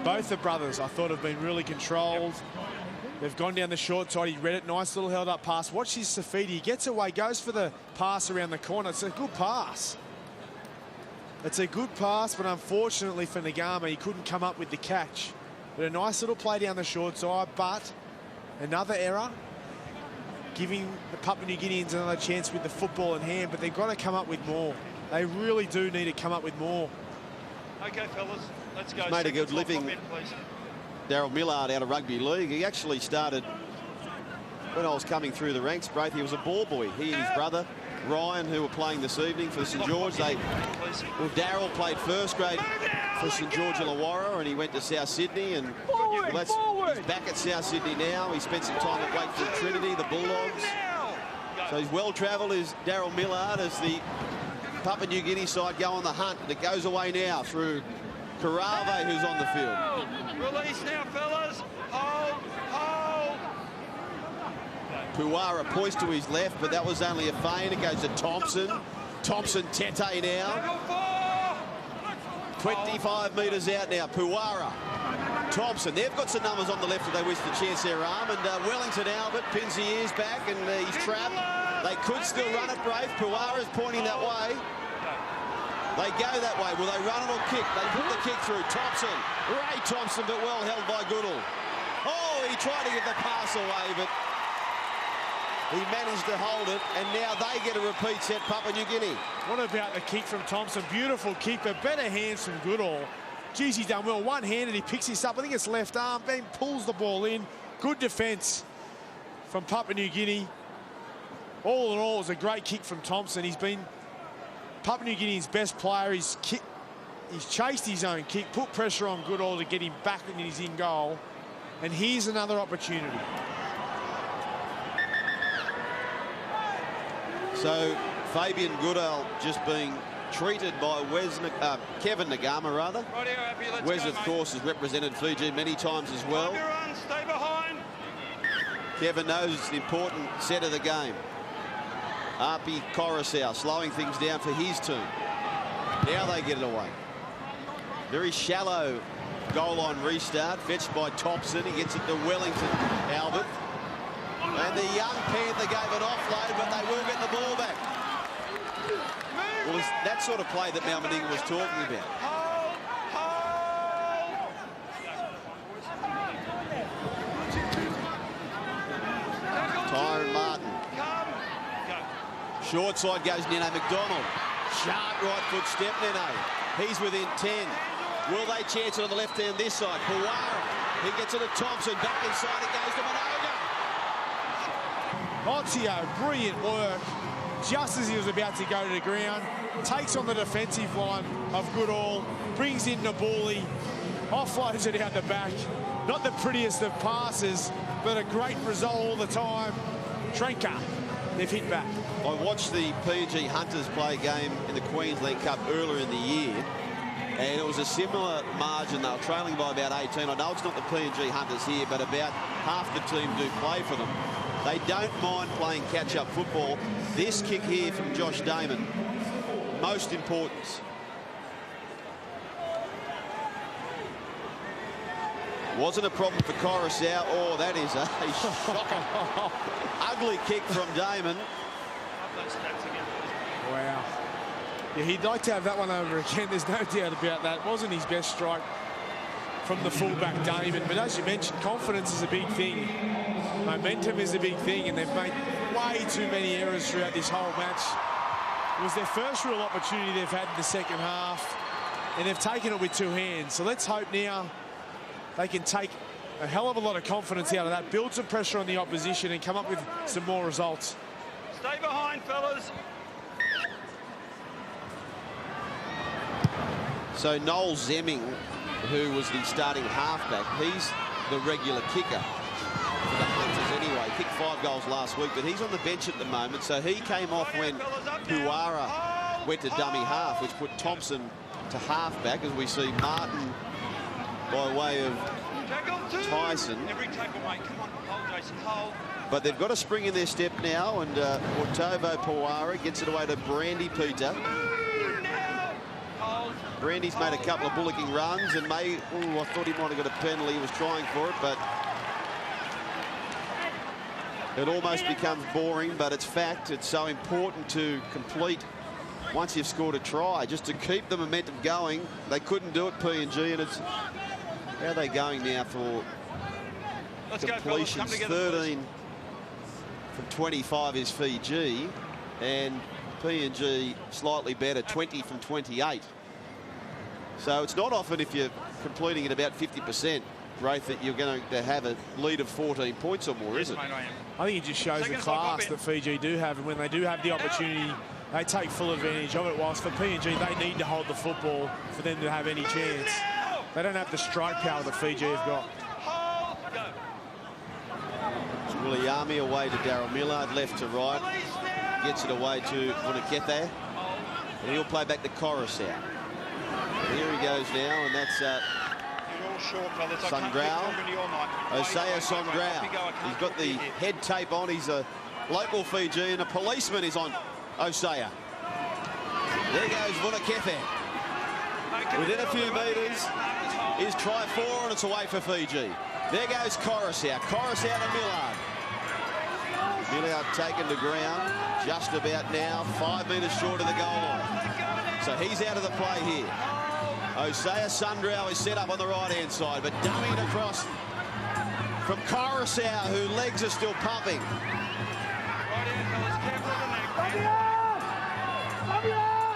Both the brothers, I thought, have been really controlled. They've gone down the short side. He read it. Nice little held-up pass. Watch his Safiti. He gets away, goes for the pass around the corner. It's a good pass. It's a good pass, but unfortunately for Nagama, he couldn't come up with the catch. But a nice little play down the short side, but another error, giving the Papua New Guineans another chance with the football in hand, but they've got to come up with more. They really do need to come up with more. Okay, fellas, let's go. Made a good living. In, Darryl Millard out of rugby league. He actually started when I was coming through the ranks, Braith. He was a ball boy. He and his brother Ryan, who were playing this evening for St George. Darryl played first grade for St George Illawarra, and he went to South Sydney, and he's back at South Sydney now. He spent some time at Wakefield Trinity, the Bulldogs. So he's well travelled as Darryl Millard as the Papua New Guinea side go on the hunt, and it goes away now through Karave, who's on the field. Release now, fellas. Hold, hold. Puara poised to his left, but that was only a feint. It goes to Thompson. Thompson Tete now. 25 metres out now. Puara, Thompson. They've got some numbers on the left if they wish to chance their arm. And Wellington Albert pins the ears back and he's trapped. They could still run it, Brave. Puara's pointing that way. They go that way. Will they run it or kick? They put the kick through. Thompson. Ray Thompson, but well held by Goodall. Oh, he tried to get the pass away, but he managed to hold it, and now they get a repeat set, Papua New Guinea. What about the kick from Thompson? Beautiful kick, but better hands from Goodall. Geez, he's done well. One-handed, he picks this up. I think it's left arm. Ben pulls the ball in. Good defence from Papua New Guinea. All in all, it was a great kick from Thompson. He's been Papua New Guinea's best player. He's chased his own kick, put pressure on Goodall to get him back in his in-goal. And here's another opportunity. So Fabian Goodall just being treated by Kevin Nagama, rather. Wes, of course, has represented Fiji many times as well. Stay behind. Kevin knows it's an important set of the game. Api Coruscant slowing things down for his team. Now they get it away. Very shallow goal line restart, fetched by Thompson. He gets it to Wellington Albert. And the young Panther gave an offload, but they will get the ball back. Well, it's that sort of play that Malmaninga was talking about. Tyron Martin. Short side goes Nene McDonald. Sharp right foot step, Nene. He's within 10. Will they chance it on the left hand this side? Puara. He gets it to Thompson. Back inside it goes to Minoga. Otzio, brilliant work. Just as he was about to go to the ground, takes on the defensive line of Goodall, brings in Nabuli, offloads it out the back. Not the prettiest of passes, but a great result all the time. Trenka, they've hit back. I watched the PNG Hunters play a game in the Queensland Cup earlier in the year, and it was a similar margin. They were trailing by about 18. I know it's not the PNG Hunters here, but about half the team do play for them. They don't mind playing catch-up football. This kick here from Josh Damon, most important. Wasn't a problem for Coruscant. Oh, that is a shocking, ugly kick from Damon. Wow. Yeah, he'd like to have that one over again. There's no doubt about that. It wasn't his best strike from the fullback Damon, but as you mentioned, confidence is a big thing. Momentum is a big thing, and they've made way too many errors throughout this whole match. It was their first real opportunity they've had in the second half, and they've taken it with two hands. So let's hope now they can take a hell of a lot of confidence out of that, build some pressure on the opposition, and come up with some more results. Stay behind, fellas. So Noel Zemming, who was the starting halfback, he's the regular kicker for the Hunters anyway. Kicked 5 goals last week, but he's on the bench at the moment. So he came off when Puara went to dummy half, which put Thompson to halfback, as we see Martin by way of Tyson. Every tackle, mate. Come on, hold, Jason, hold. But they've got a spring in their step now, and Otovo Puara gets it away to Brandy Peter. Brandy's made a couple of bullocking runs, and I thought he might have got a penalty. He was trying for it, but it almost becomes boring, but it's fact. It's so important to complete once you've scored a try, just to keep the momentum going. They couldn't do it, PNG, and it's how are they going now for completions? 13 from 25 is Fiji, and PNG slightly better, 20 from 28. So it's not often, if you're completing at about 50%, Rafe, that you're going to have a lead of 14 points or more, is it? I think it just shows the class that Fiji do have, and when they do have the opportunity, they take full advantage of it. Whilst for PNG, they need to hold the football for them to have any chance. They don't have the strike power that Fiji have got. Williami away to Daryl Millard, left to right. Gets it away to Vunakethe. And he'll play back to Coruscant. Here he goes now, and that's Sungrau. Osea Sungrau. He's got the head tape on. He's a local Fijian. A policeman is on Osea. There goes Vunakethe. Within a few metres is try 4, and it's away for Fiji. There goes Coruscant. Coruscant and Millard. Millard taken to ground just about now, 5 metres short of the goal line. So he's out of the play here. Osea Sundrau is set up on the right-hand side, but dumping it across from Coruscant, whose legs are still pumping.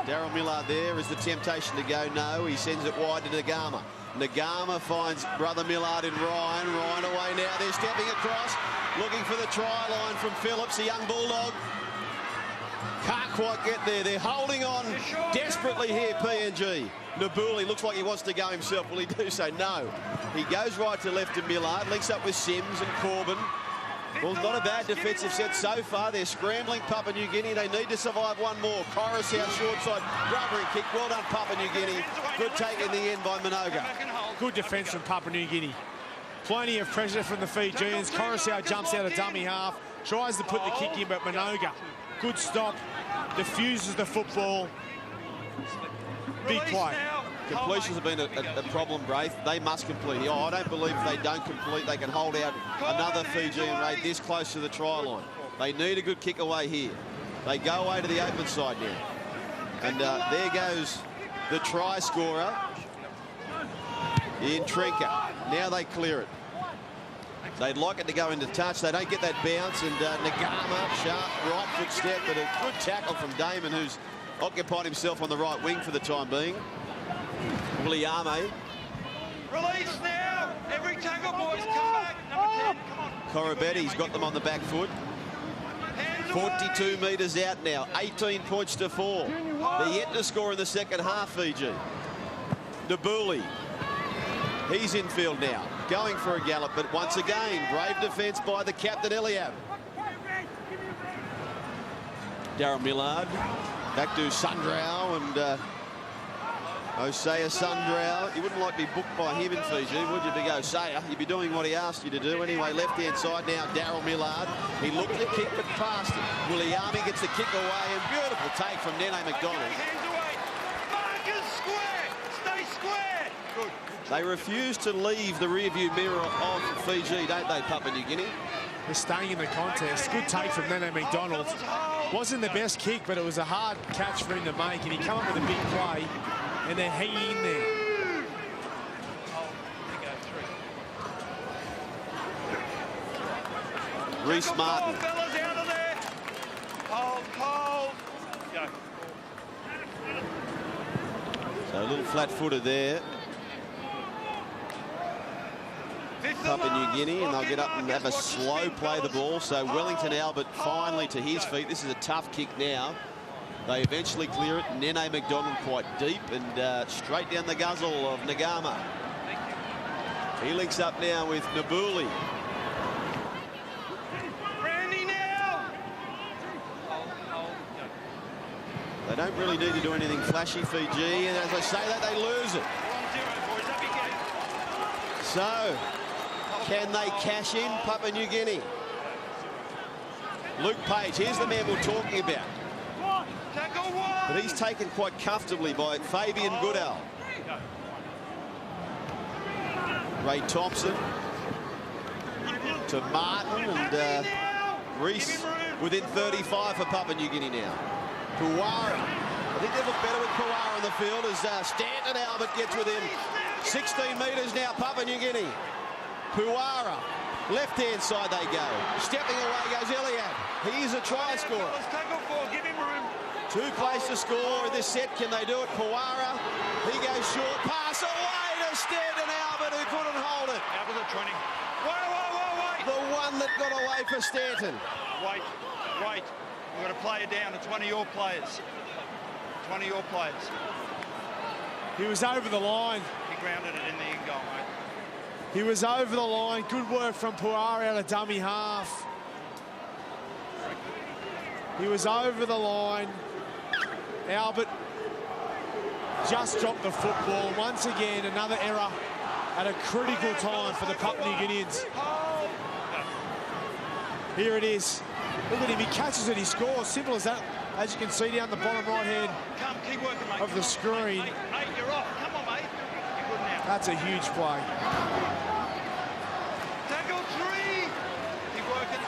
Daryl Millard there is the temptation to go no. He sends it wide to Nagama. Nagama finds brother Millard in Ryan. Ryan away now. They're stepping across, looking for the try line from Phillips, the young bulldog. Can't quite get there. They're holding on desperately here, PNG. Nabuli looks like he wants to go himself. Will he do so? No. He goes right to left to Millard, links up with Sims and Corbin. Well, not a bad defensive set so far. They're scrambling Papua New Guinea. They need to survive one more. Coruscant short side, rubbering kick. Well done, Papua New Guinea. Good take in the end by Minoga. Good defence from Papua New Guinea. Plenty of pressure from the Fijians. Coruscant jumps out of dummy half, tries to put the kick in, but Minoga, good stop, diffuses the football. Big play. Completions have been a problem, Braith. They must complete. I don't believe if they don't complete, they can hold out another Fijian raid this close to the try line. They need a good kick away here. They go away to the open side now. And there goes the try scorer in Trinka. Now they clear it. They'd like it to go into touch. They don't get that bounce. And Nagama, sharp right foot step, but a good tackle from Damon, who's occupied himself on the right wing for the time being. Williame. Release now. Every tackle, boys. Come back. Number 10. Come on. Corabetti's got them on the back foot. 42 metres out now. 18 points to 4. They're yet to score in the second half, Fiji. Nabuli. He's in field now. Going for a gallop, but once again, brave defence by the captain, Eliab. Darren Millard. Back to Sundrau and Osea Sundrau. You wouldn't like to be booked by him in Fiji, would you, Big Osea? You'd be doing what he asked you to do. Anyway, left-hand side now, Daryl Millard. He looked to kick, but passed it. Williame gets the kick away, and beautiful take from Nene McDonald. Marcus square. Stay square. Good. They refuse to leave the rearview mirror of Fiji, don't they, Papua New Guinea? They're staying in the contest. Good take from Nene McDonald. Wasn't the best kick, but it was a hard catch for him to make, and he came up with a big play, and they're hanging in there. Reece Martin. Fellas out of there. Hold. Go. So a little flat-footed there. Papua New Guinea, and they'll get up and have a slow play the ball. So Wellington Albert finally to his feet. This is a tough kick now. They eventually clear it. Nene McDonald quite deep and straight down the guzzle of Nagama. He links up now with Nabuli. Randy now. They don't really need to do anything flashy, Fiji, and as I say that, they lose it. So, can they cash in Papua New Guinea? Luke Page, here's the man we're talking about. But he's taken quite comfortably by Fabian Goodall. Ray Thompson to Martin, and Reece within 35 for Papua New Guinea now. Puara. I think they look better with Puara on the field as Stanton Albert gets within 16 metres now, Papua New Guinea. Puara. Left-hand side they go. Stepping away goes Eliab. He's a try scorer. Give him room. 2 plays to score in this set. Can they do it? Puara. He goes short. Pass away to Stanton Albert, who couldn't hold it. Albert at 20. Wait. The one that got away for Stanton. Wait. We've got to play it down. It's one of your players. He was over the line. He grounded it in the end goal, mate. He was over the line. Good work from Puara out of dummy half. He was over the line. Albert just dropped the football. Once again, another error at a critical time for the Papua New Guineans. Here it is. Look at him. He catches it. He scores. Simple as that. As you can see down the bottom right hand keep working, mate. of the screen. Mate, you're off. Come on, That's a huge play. Tackle 3. Keep working.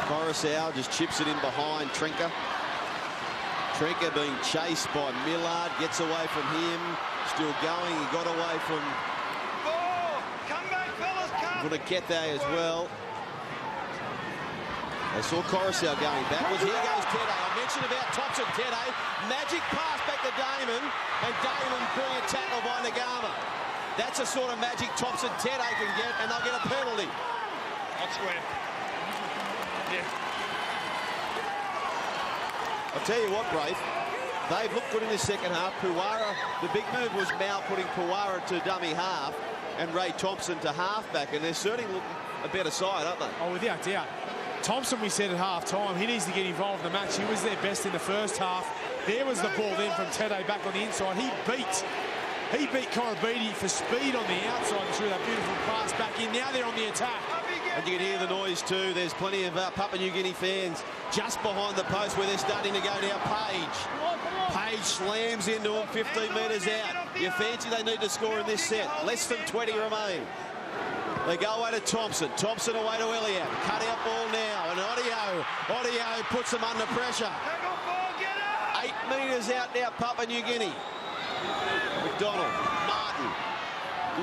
Coruscant just chips it in behind Trinker. Trinker being chased by Millard, gets away from him. Still going, he got away from Come back, fellas, come. Vunakethe as well. They saw Coruscant going backwards. Here goes Teddy. I mentioned about Thompson. Teddy, magic pass back to Damon, and Damon brilliant tackle by Nagama. That's the sort of magic Thompson Teddy can get, and they'll get a penalty. I'll swear. Yeah. I'll tell you what, Braith, they've looked good in the second half. Puara, the big move was Mal putting Puara to dummy half and Ray Thompson to halfback, and they're certainly looking a better side, aren't they? Oh, without doubt. Thompson, we said at half-time, he needs to get involved in the match. He was their best in the first half. There was the ball then from Teddy back on the inside. He beat Korobidi for speed on the outside and threw that beautiful pass back in. Now they're on the attack. And you can hear the noise too. There's plenty of Papua New Guinea fans just behind the post where they're starting to go now. Page slams into him 15 metres out. You fancy they need to score in this set. Less than 20 remain. They go away to Thompson. Thompson away to Eliab. Cut out ball now. And Audio puts them under pressure. 8 metres out now, Papua New Guinea. McDonald, Martin.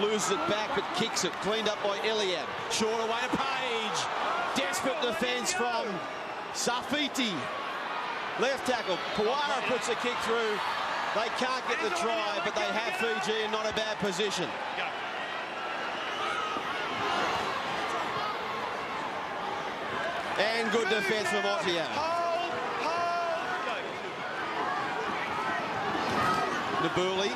Loses it back, but kicks it. Cleaned up by Eliab. Short away to Page. Desperate defence from Safiti. Left tackle. Puara puts a kick through. They can't get the try, but they have Fiji in not a bad position. And good defence from Otio. Nabuli.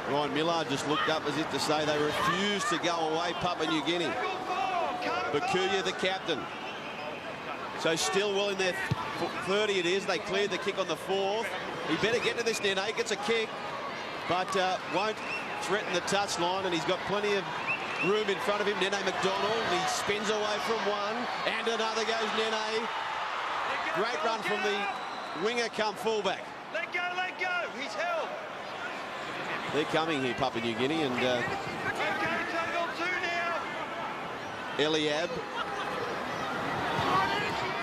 Ryan Millard just looked up as if to say they refused to go away, Papua New Guinea. Bakuya, the captain. So still well in their 30 it is. They cleared the kick on the 4th. He better get to this Nene. Gets a kick, but won't threaten the touchline, and he's got plenty of room in front of him. Nene McDonald, he spins away from one, and another goes Nene. Great run from the winger come fullback. Let go, he's held. They're coming here, Papua New Guinea, and Eliab.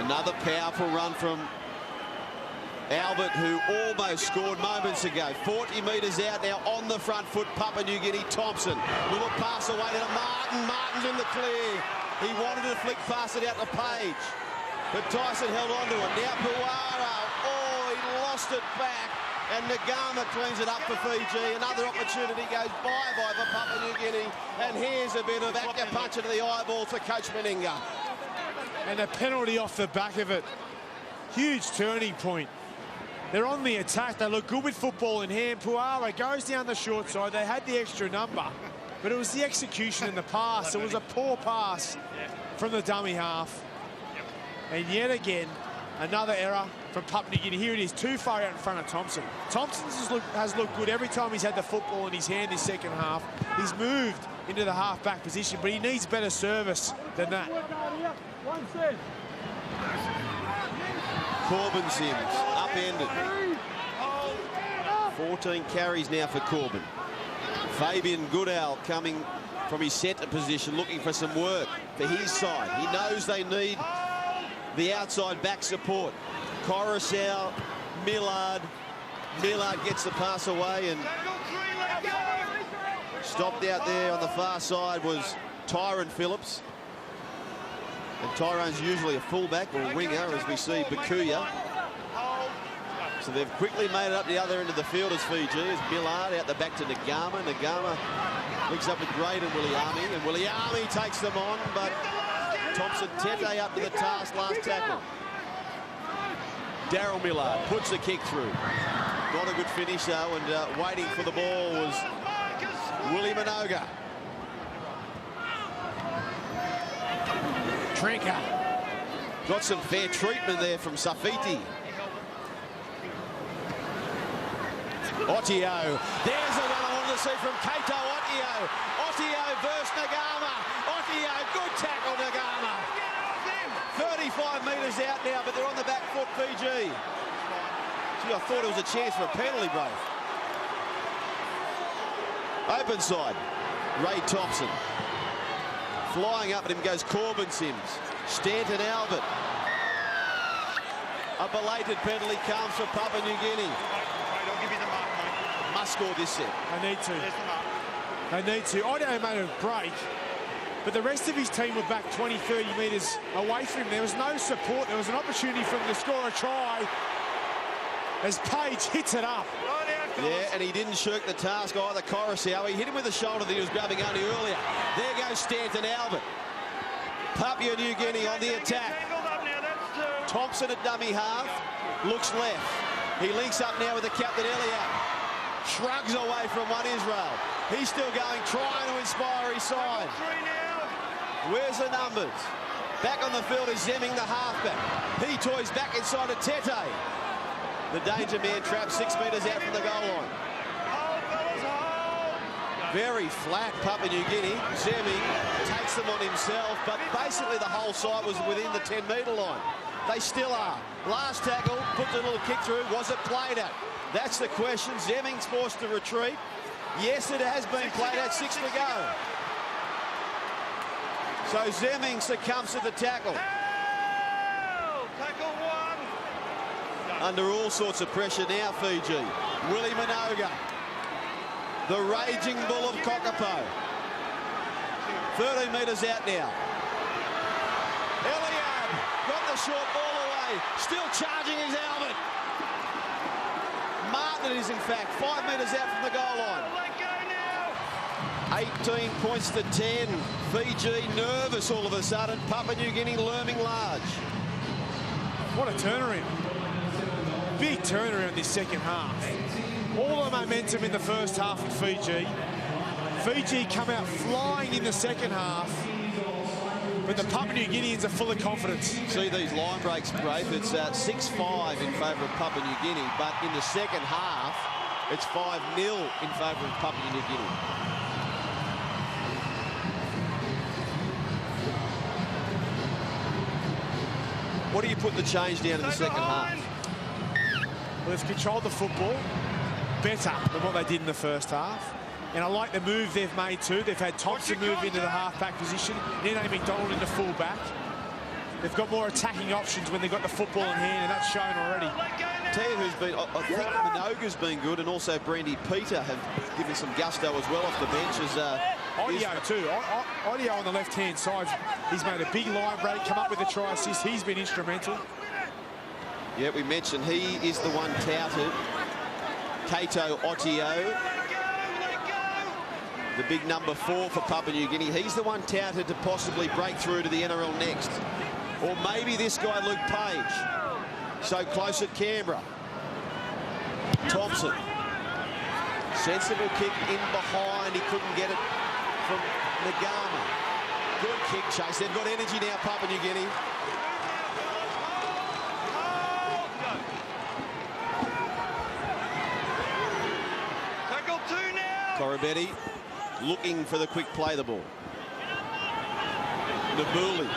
Another powerful run from Albert, who almost scored moments ago. 40 metres out now on the front foot, Papua New Guinea. Thompson, little pass away to Martin. Martin's in the clear. He wanted to flick past it out to Page, but Tyson held on to it. Now Puara, he lost it back, and Nagama cleans it up for Fiji. Another opportunity goes bye-bye for Papua New Guinea, and here's a bit of acupuncture to the eyeball for Coach Meninga. And a penalty off the back of it. Huge turning point. They're on the attack. They look good with football in hand. Puara goes down the short side. They had the extra number, but it was the execution in the pass. It was a poor pass from the dummy half. And yet again, another error from Papua New Guinea. Here it is, too far out in front of Thompson. Thompson has looked good every time he's had the football in his hand this second half. He's moved into the half-back position, but he needs better service than that. Corbin Sims, upended. 14 carries now for Corbin. Fabian Goodall coming from his centre position, looking for some work for his side. He knows they need the outside back support. Coruscant, Millard. Millard gets the pass away, and stopped out there on the far side was Tyrone Phillips. And Tyrone's usually a fullback or a winger, as we see Bakuya. So they've quickly made it up the other end of the field as Fiji, as Millard out the back to Nagama. Nagama links up with Graydon Williami, and Williami takes them on, but Thompson Tete up to the task, last tackle. Daryl Millard puts the kick through. Not a good finish though, and waiting for the ball was Willie Minoga. Trinker. Got some fair treatment there from Safiti. Otio. There's the one I wanted to see from Kato Otio. Otio versus Nagama. Otio, good tackle, Nagama. 35 metres out now, but they're on the back foot, Fiji. Gee, I thought it was a chance for a penalty, bro. Open side, Ray Thompson. Flying up at him goes Corbin Sims. Stanton Albert. A belated penalty comes for Papua New Guinea. I'll give you the mark, mate. Must score this set. They need to. There's the mark. They need to. I know he made a break, but the rest of his team were back 20, 30 metres away from him. There was no support. There was an opportunity for him to score a try as Page hits it up. Yeah, and he didn't shirk the task either, Coruscant. He hit him with the shoulder that he was grabbing only earlier. There goes Stanton Albert. Papua New Guinea on the attack. Thompson at dummy half. Looks left. He links up now with the captain, Elliott. Shrugs away from one Israel. He's still going, trying to inspire his side. Where's the numbers? Back on the field is Zemming, the halfback. He toys back inside to Tete. The danger man trapped 6 metres out from the goal line. Very flat, Papua New Guinea. Zemming takes them on himself, but basically the whole side was within the 10-metre line. They still are. Last tackle, puts a little kick through. Was it played at? That's the question. Zemming's forced to retreat. Yes, it has been played at. 6 to go. So Zemming succumbs to the tackle. Tackle one. Under all sorts of pressure now, Fiji. Willie Minoga, the raging bull of Kokopo. 13 metres out now. Elliott got the short ball away. Still charging his helmet. Martin is, in fact, 5 metres out from the goal line. 18 points to 10. Fiji nervous all of a sudden. Papua New Guinea looming large. What a turnaround. Big turnaround this second half. All the momentum in the first half of Fiji. Fiji come out flying in the second half. But the Papua New Guineans are full of confidence. See these line breaks, Braith. It's 6-5 in favour of Papua New Guinea. But in the second half, it's 5-0 in favour of Papua New Guinea. What do you put the change down in the second half? Well, they've controlled the football better than what they did in the first half. And I like the move they've made too. They've had Thompson move into the half-back position, Nene McDonald into full-back. They've got more attacking options when they've got the football in hand, and that's shown already. Tell you who's been, I think Minoga's been good, and also Brandy Peter have given some gusto as well off the bench. Audio too. Audio on the left-hand side. He's made a big line break, come up with a try assist. He's been instrumental. Yeah, we mentioned he is the one touted. Kato Otio, the big number 4 for Papua New Guinea. He's the one touted to possibly break through to the NRL next. Or maybe this guy, Luke Page. So close at Canberra. Thompson. Sensible kick in behind. He couldn't get it from Nagama. Good kick chase. They've got energy now, Papua New Guinea. Tackle 2 now. Corabetti looking for the quick play the ball. Nabuli.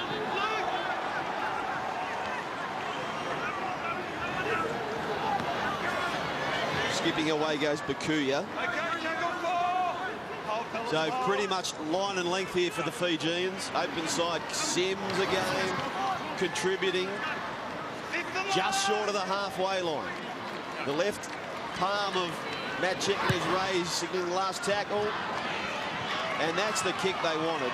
Skipping away goes Bakuya. So pretty much line and length here for the Fijians. Open side, Sims again, contributing just short of the halfway line. The left palm of Matt Chicken is raised, signaling the last tackle. And that's the kick they wanted.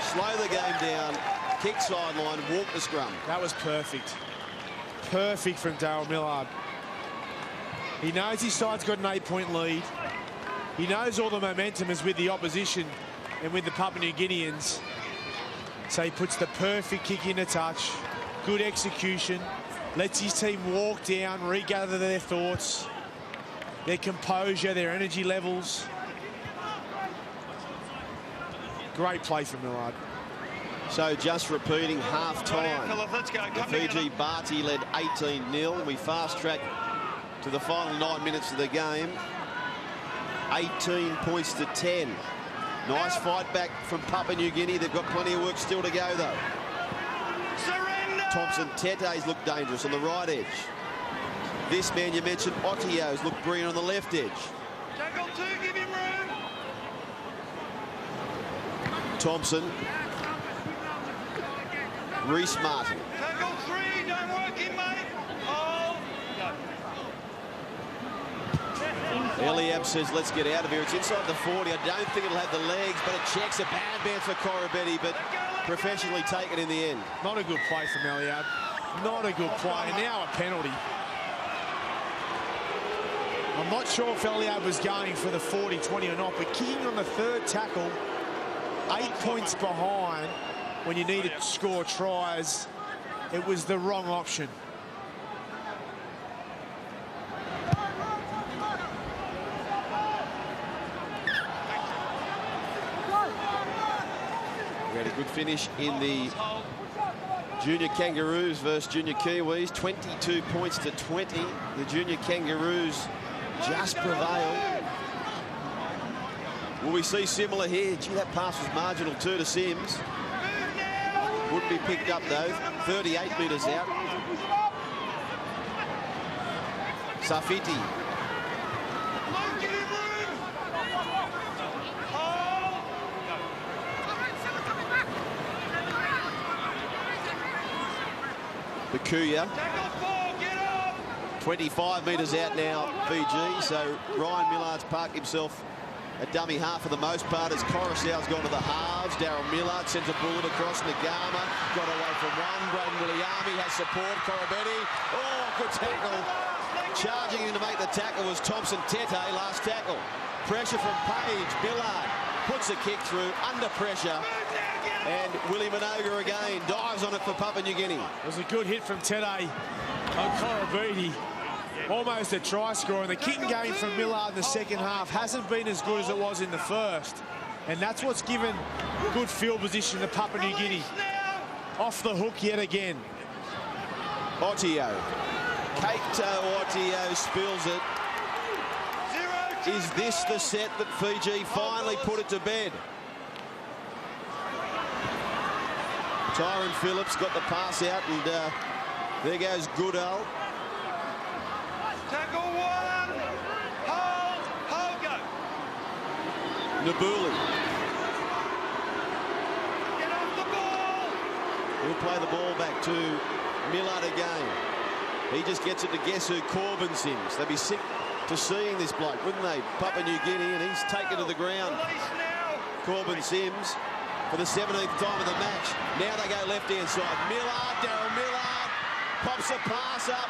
Slow the game down, kick sideline, walk the scrum. That was perfect. Perfect from Daryl Millard. He knows his side's got an 8-point lead. He knows all the momentum is with the opposition and with the Papua New Guineans. So he puts the perfect kick into touch. Good execution. Lets his team walk down, regather their thoughts, their composure, their energy levels. Great play from Millard. So just repeating half-time. The Fiji Barty led 18-0. We fast-track to the final 9 minutes of the game. 18 points to 10. Nice fight back from Papua New Guinea. They've got plenty of work still to go, though. Thompson Tete's looked dangerous on the right edge. This man you mentioned, Otio's looked brilliant on the left edge. Tackle 2, give him room. Thompson. Reece Martin. Tackle 3, don't work him, mate. Hold. Eliab says, let's get out of here. It's inside the 40. I don't think it'll have the legs, but it checks a bad bounce for Corabetti, but professionally taken in the end. Not a good play from Eliab. Not a good play. And now a penalty. I'm not sure if Eliab was going for the 40-20 or not, but kicking on the third tackle, 8 points behind when you needed to score tries, it was the wrong option. We had a good finish in the Junior Kangaroos versus Junior Kiwis, 22 points to 20. The Junior Kangaroos just prevailed. Will we see similar here? Gee, that pass was marginal too to Sims. Wouldn't be picked up though. 38 metres out. Safiti. Bakuya. 25 metres out now, Fiji. So Ryan Millard's parked himself a dummy half for the most part as Coruscant's gone to the halves. Daryl Millard sends a bullet across. Nagama got away from one. Braden Williami has support. Corabetti. Oh, good tackle. Charging in to make the tackle was Thompson Tete, last tackle. Pressure from Page. Millard puts a kick through under pressure. And Willie Minoga again dives on it for Papua New Guinea. It was a good hit from Tete on Corabetti. Almost a try score, and the kicking game from Millard in the second half hasn't been as good as it was in the first, and that's what's given good field position to Papua New Guinea. Off the hook yet again. Otio. Keito Otio spills it. Is this the set that Fiji finally put it to bed? Tyron Phillips got the pass out, and there goes Goodall. Tackle 1. Hold, go. Nabuli. Get off the ball. He'll play the ball back to Millard again. He just gets it to guess who? Corbin Sims. They'd be sick to seeing this bloke, wouldn't they? Papua New Guinea, and he's taken to the ground. Corbin Sims for the 17th time of the match. Now they go left-hand side. Millard, Daryl Millard pops a pass up.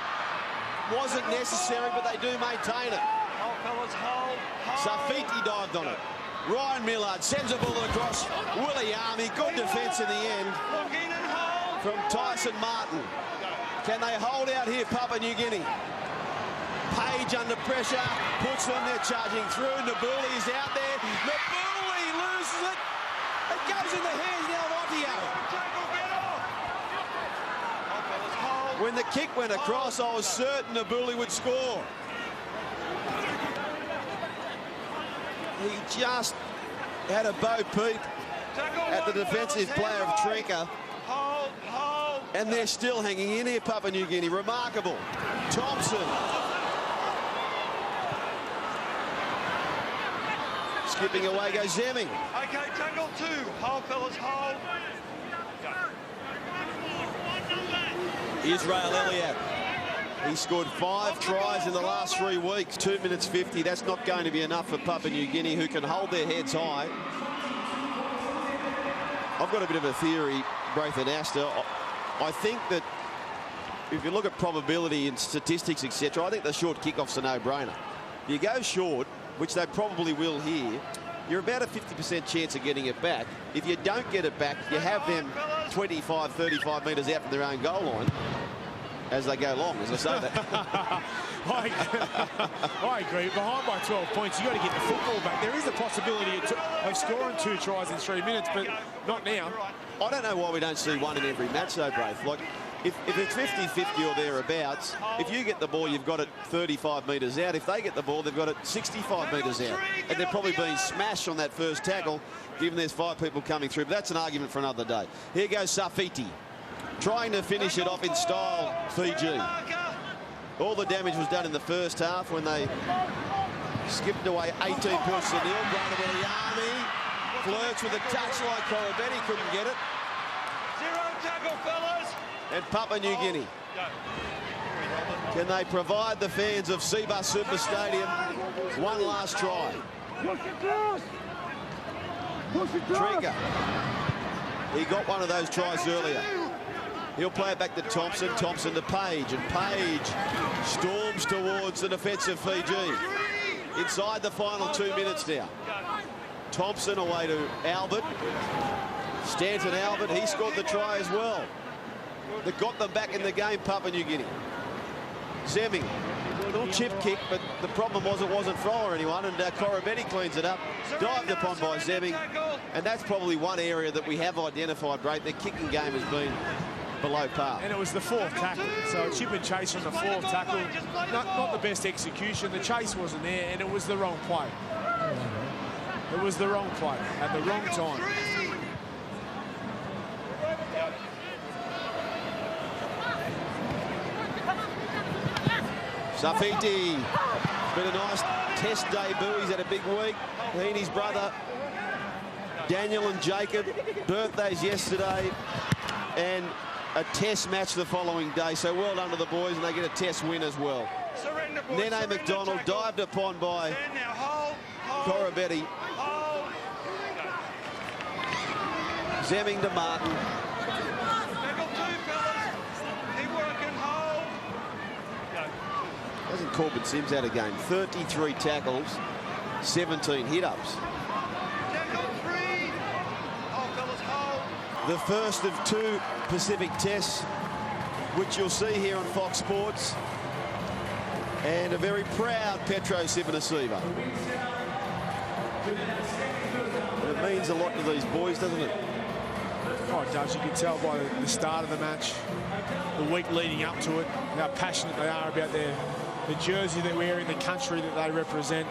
Wasn't necessary, but they do maintain it. Hold, fellas, hold. Safiti dived on it. Ryan Millard sends a ball across. Willie Army, good defence in the end from Tyson Martin. Can they hold out here, Papua New Guinea? Page under pressure, puts them there, charging through. Nabuli is out there. Nabuli loses it. It goes in the hands now of Otio. When the kick went across, I was certain Nabuli would score. He just had a bow peep at the defensive player of Trenka. And they're still hanging in here, Papua New Guinea. Remarkable. Thompson. Skipping away goes Zemming. Okay, tackle 2. Hold, fellas, hold. Israel Elliott. He scored 5 tries in the last 3 weeks. 2 minutes 50. That's not going to be enough for Papua New Guinea, who can hold their heads high. I've got a bit of a theory, Braith and Astor. I think that if you look at probability and statistics, etc., I think the short kickoff's a no-brainer. You go short, which they probably will here, you're about a 50% chance of getting it back. If you don't get it back, you have them 25, 35 metres out from their own goal line as they go long, as I say that. I agree. Behind by 12 points, you've got to get the football back. There is a possibility of scoring 2 tries in 3 minutes, but not now. I don't know why we don't see one in every match, though, Braith. Like, if it's 50-50 or thereabouts, if you get the ball, you've got it 35 metres out. If they get the ball, they've got it 65 metres out. And they're probably being smashed on that first tackle, given there's 5 people coming through. But that's an argument for another day. Here goes Safiti. trying to finish it off in style, Fiji. All the damage was done in the first half when they skipped away 18 points to 0. Army flirts with a touchline. Corabetti couldn't get it. Zero tackle, fellas. And Papua New Guinea. Can they provide the fans of Seabus Super Stadium one last try? Trigger. He got one of those tries earlier. He'll play it back to Thompson. Thompson to Page. And Page storms towards the defensive Fiji. Inside the final 2 minutes now. Thompson away to Albert. Stanton Albert, he scored the try as well. That got them back in the game, Papua New Guinea. Zemming, a little chip kick, but the problem was it wasn't from or anyone, and Corabetti cleans it up. Dived upon by Zemming, and that's probably one area that we have identified, Brate. Their kicking game has been below par. And it was the fourth tackle, so chip and chase on the fourth tackle. Not the best execution. The chase wasn't there, and it was the wrong play. It was the wrong play at the wrong time. Safiti, been a nice test debut. He's had a big week. He and his brother, Daniel and Jacob, birthdays yesterday, and a test match the following day. So well done to the boys, and they get a test win as well. Nene McDonald dived upon by Corabetti. Zemming to Martin. Hasn't Corbin Sims had a game? 33 tackles, 17 hit-ups. The first of 2 Pacific tests, which you'll see here on Fox Sports. And a very proud Petro Civoniceva. It means a lot to these boys, doesn't it? Oh, it does. You can tell by the start of the match, the week leading up to it, how passionate they are about the jersey they wear in the country that they represent.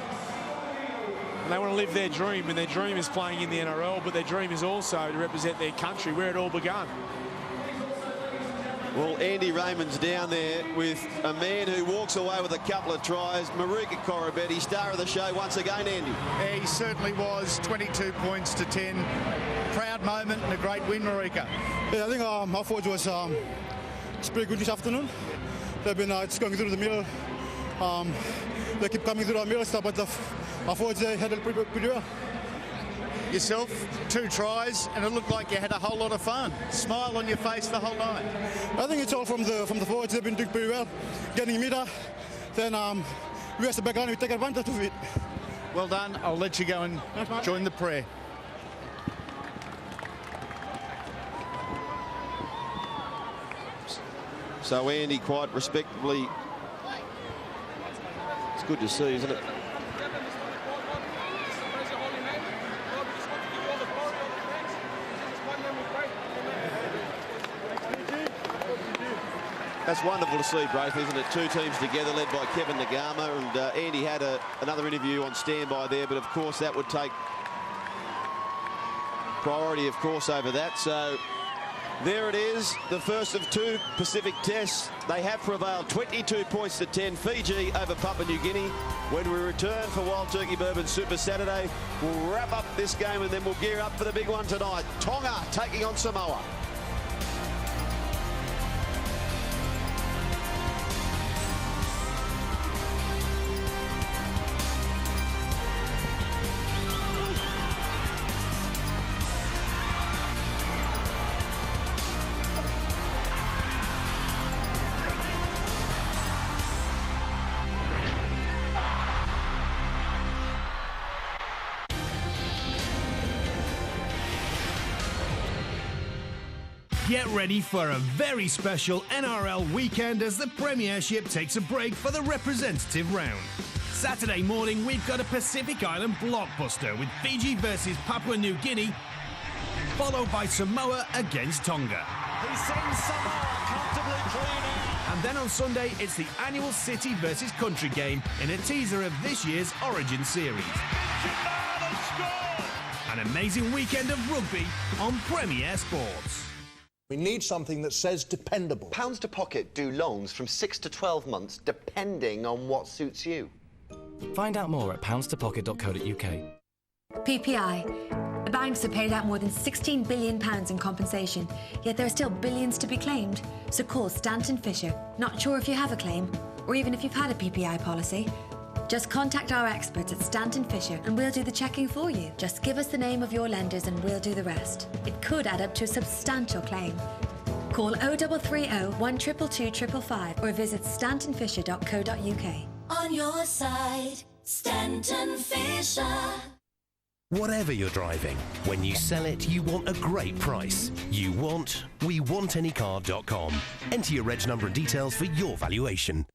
And they want to live their dream, and their dream is playing in the NRL, but their dream is also to represent their country, where it all began. Well, Andy Raymond's down there with a man who walks away with a couple of tries. Marika Corabetti, star of the show once again, Andy. Yeah, he certainly was. 22 points to 10. Proud moment and a great win, Marika. Yeah, I think our forwards was it's pretty good this afternoon. They've been just going through the middle. They keep coming through our middle stuff, but our forwards they had it pretty well. Yourself, 2 tries, and it looked like you had a whole lot of fun. Smile on your face the whole night. I think it's all from the forwards. They've been doing pretty well, getting meter. Then we as the back line, we take advantage of it. Well done. I'll let you go and join the prayer. So Andy quite respectably. It's good to see, isn't it? That's wonderful to see, Braith, isn't it? 2 teams together, led by Kevin Nagama, and Andy had another interview on standby there, but of course that would take priority, of course, over that. So there it is, the first of 2 Pacific tests. They have prevailed 22 points to 10, Fiji over Papua New Guinea. When we return for Wild Turkey Bourbon Super Saturday, we'll wrap up this game and then we'll gear up for the big one tonight. Tonga taking on Samoa. Get ready for a very special NRL weekend as the Premiership takes a break for the representative round. Saturday morning, we've got a Pacific Island blockbuster with Fiji versus Papua New Guinea, followed by Samoa against Tonga. He sends Samoa comfortably clean out. And then on Sunday, it's the annual City versus Country game in a teaser of this year's Origin Series. An amazing weekend of rugby on Premier Sports. We need something that says dependable. Pounds to Pocket do loans from 6 to 12 months, depending on what suits you. Find out more at poundstopocket.co.uk. PPI. The banks have paid out more than £16 billion in compensation, yet there are still billions to be claimed. So call Stanton Fisher. Not sure if you have a claim, or even if you've had a PPI policy? Just contact our experts at Stanton Fisher and we'll do the checking for you. Just give us the name of your lenders and we'll do the rest. It could add up to a substantial claim. Call 0330 122 555 or visit stantonfisher.co.uk. On your side, Stanton Fisher. Whatever you're driving, when you sell it, you want a great price. We want anycar.com. Enter your reg number and details for your valuation.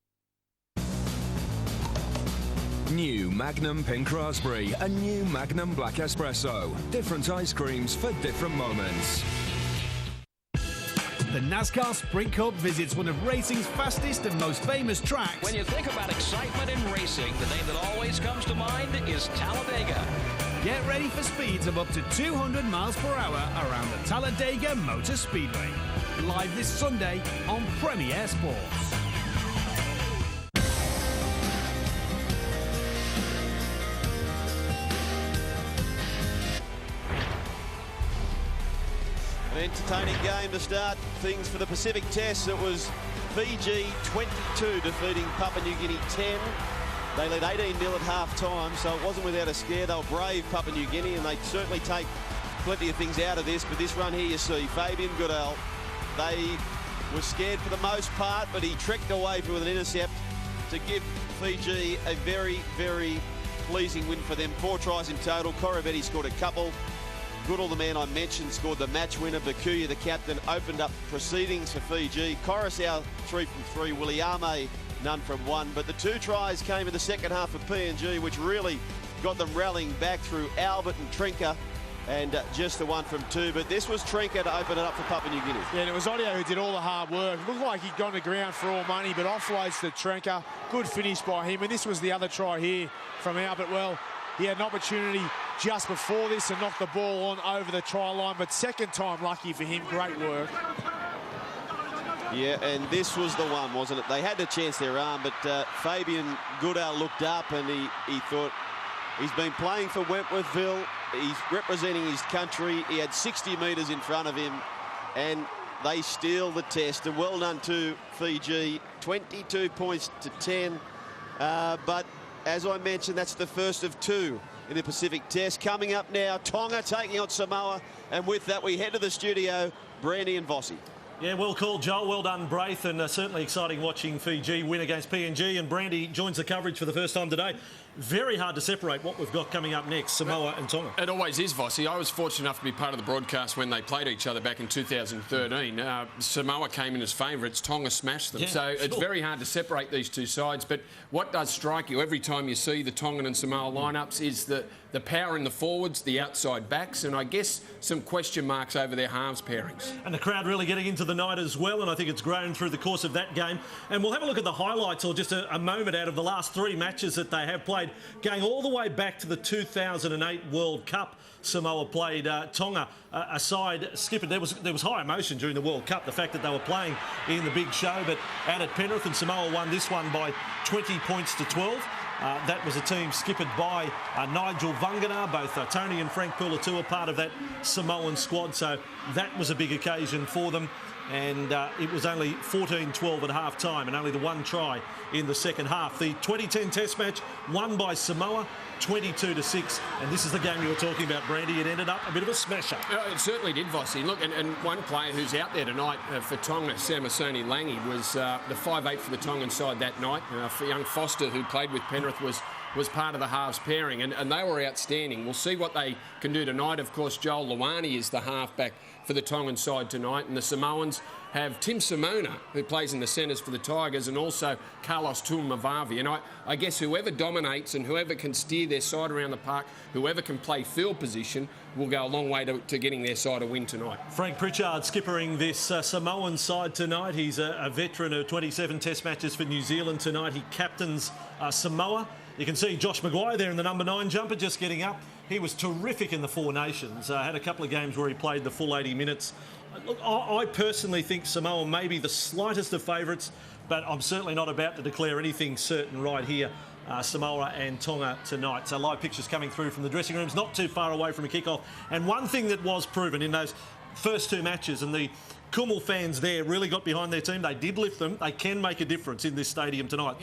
New Magnum Pink Raspberry and new Magnum Black Espresso. Different ice creams for different moments. The NASCAR Sprint Cup visits one of racing's fastest and most famous tracks. When you think about excitement in racing, the name that always comes to mind is Talladega. Get ready for speeds of up to 200 miles per hour around the Talladega Motor Speedway. Live this Sunday on Premier Sports. An entertaining game to start things for the Pacific Test. It was Fiji 22 defeating Papua New Guinea 10. They led 18-0 at half-time, so it wasn't without a scare. They were brave, Papua New Guinea, and they certainly take plenty of things out of this. But this run here, you see, Fabian Goodell, they were scared for the most part, but he trekked away with an intercept to give Fiji a very, very pleasing win for them. 4 tries in total. Corabetti scored a couple. Goodall, the man I mentioned, scored the match winner. Bakuya, the captain, opened up proceedings for Fiji. Coruscant 3 from 3. Williame, none from 1. But the 2 tries came in the second half of PNG, which really got them rallying back through Albert and Trinker, and just the 1 from 2. But this was Trinker to open it up for Papua New Guinea. Yeah, and it was Audio who did all the hard work. It looked like he'd gone to ground for all money, but offloads to Trinker. Good finish by him. And this was the other try here from Albert. Well, he had an opportunity just before this and knocked the ball on over the try line, but second time lucky for him. Great work. Yeah, and this was the one, wasn't it? They had the chance their arm, but Fabian Goodell looked up and he thought, he's been playing for Wentworthville. He's representing his country. He had 60 metres in front of him, and they steal the test. And well done to Fiji, 22 points to 10. But as I mentioned, that's the first of 2 in the Pacific Test. Coming up now, Tonga taking on Samoa. And with that, we head to the studio, Brandy and Vossi. Yeah, well called, Joel. Well done, Braith, and certainly exciting watching Fiji win against PNG. And Brandy joins the coverage for the first time today. Very hard to separate what we've got coming up next, Samoa and Tonga. It always is, Vossi. I was fortunate enough to be part of the broadcast when they played each other back in 2013. Samoa came in as favourites. Tonga smashed them. Yeah, so sure. It's very hard to separate these two sides. But what does strike you every time you see the Tongan and Samoa lineups is the power in the forwards, the outside backs, and I guess some question marks over their halves pairings. And the crowd really getting into the night as well, and I think it's grown through the course of that game. And we'll have a look at the highlights, or just a moment out of the last 3 matches that they have played, going all the way back to the 2008 World Cup. Samoa played Tonga, a side skippered. There was high emotion during the World Cup, the fact that they were playing in the big show, but out at Penrith, and Samoa won this one by 20 points to 12. That was a team skippered by Nigel Vungana. Both Tony and Frank Pulatua part of that Samoan squad, so that was a big occasion for them. And it was only 14-12 at half-time, and only the 1 try in the second half. The 2010 Test match won by Samoa, 22-6, and this is the game you were talking about, Brandy. It ended up a bit of a smasher. It certainly did, Vossi. Look, and one player who's out there tonight for Tonga, Samisoni Langi, was the 5'8" for the Tongan side that night. For young Foster, who played with Penrith, was part of the halves pairing, and they were outstanding. We'll see what they can do tonight. Of course, Joel Luani is the halfback for the Tongan side tonight, and the Samoans have Tim Simona, who plays in the centres for the Tigers, and also Carlos Tulmavavi. And I guess whoever dominates and whoever can steer their side around the park, whoever can play field position, will go a long way to getting their side a win tonight. Frank Pritchard skippering this Samoan side tonight. He's a veteran of 27 Test matches for New Zealand tonight. He captains Samoa. You can see Josh Maguire there in the number 9 jumper just getting up. He was terrific in the Four Nations. Had a couple of games where he played the full 80 minutes Look, I personally think Samoa may be the slightest of favourites, but I'm certainly not about to declare anything certain right here. Samoa and Tonga tonight. So live pictures coming through from the dressing rooms, not too far away from a kick-off. And one thing that was proven in those first two matches, and the Kumul fans there really got behind their team. They did lift them. They can make a difference in this stadium tonight,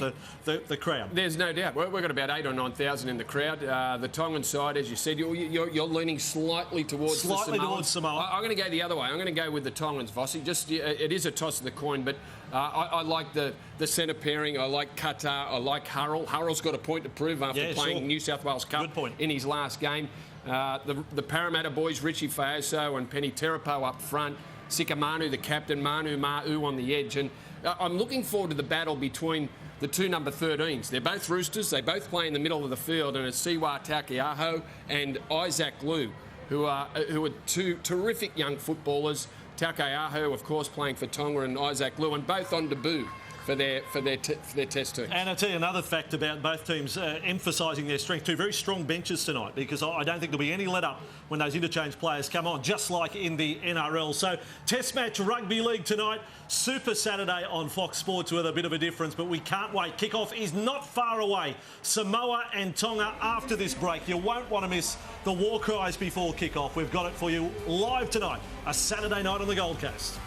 the crowd. There's no doubt. We've got about 8,000 or 9,000 in the crowd. The Tongan side, as you said, you're leaning slightly towards towards Samoa. I'm going to go the other way. I'm going to go with the Tongans, Vossi. Just it is a toss of the coin, but I like the centre pairing. I like Qatar. I like Hurrell. Hurrell's got a point to prove after playing New South Wales Cup in his last game. The Parramatta boys, Richie Faiaso and Penny Terapo up front. Sika Manu, the captain, Manu Ma'u on the edge. And I'm looking forward to the battle between the two number 13s. They're both Roosters. They both play in the middle of the field. And it's Siwa Taukei'aho and Isaac Liu, who are two terrific young footballers. Taukei'aho, of course, playing for Tonga, and Isaac Liu, and both on debut for their test teams. And I'll tell you another fact about both teams emphasising their strength. Two very strong benches tonight, because I don't think there'll be any let-up when those interchange players come on, just like in the NRL. So, Test match rugby league tonight. Super Saturday on Fox Sports with a bit of a difference, but we can't wait. Kick-off is not far away. Samoa and Tonga after this break. You won't want to miss the war cries before kick-off. We've got it for you live tonight, a Saturday night on the Gold Coast.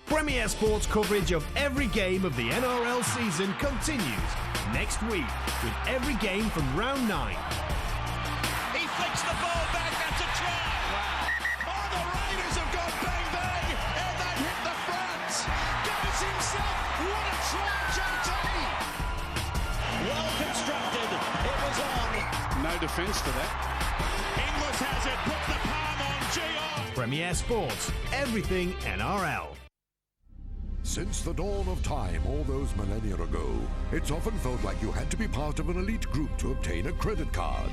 Premier Sports coverage of every game of the NRL season continues next week with every game from round 9. He flicks the ball back, that's a try! Wow. Oh, the Raiders have gone bang bang, and they hit the front! Goes himself, what a try, JT! Well constructed, it was on. No defence to that. Inglis has it, put the palm on GI. Premier Sports, everything NRL. Since the dawn of time, all those millennia ago, it's often felt like you had to be part of an elite group to obtain a credit card.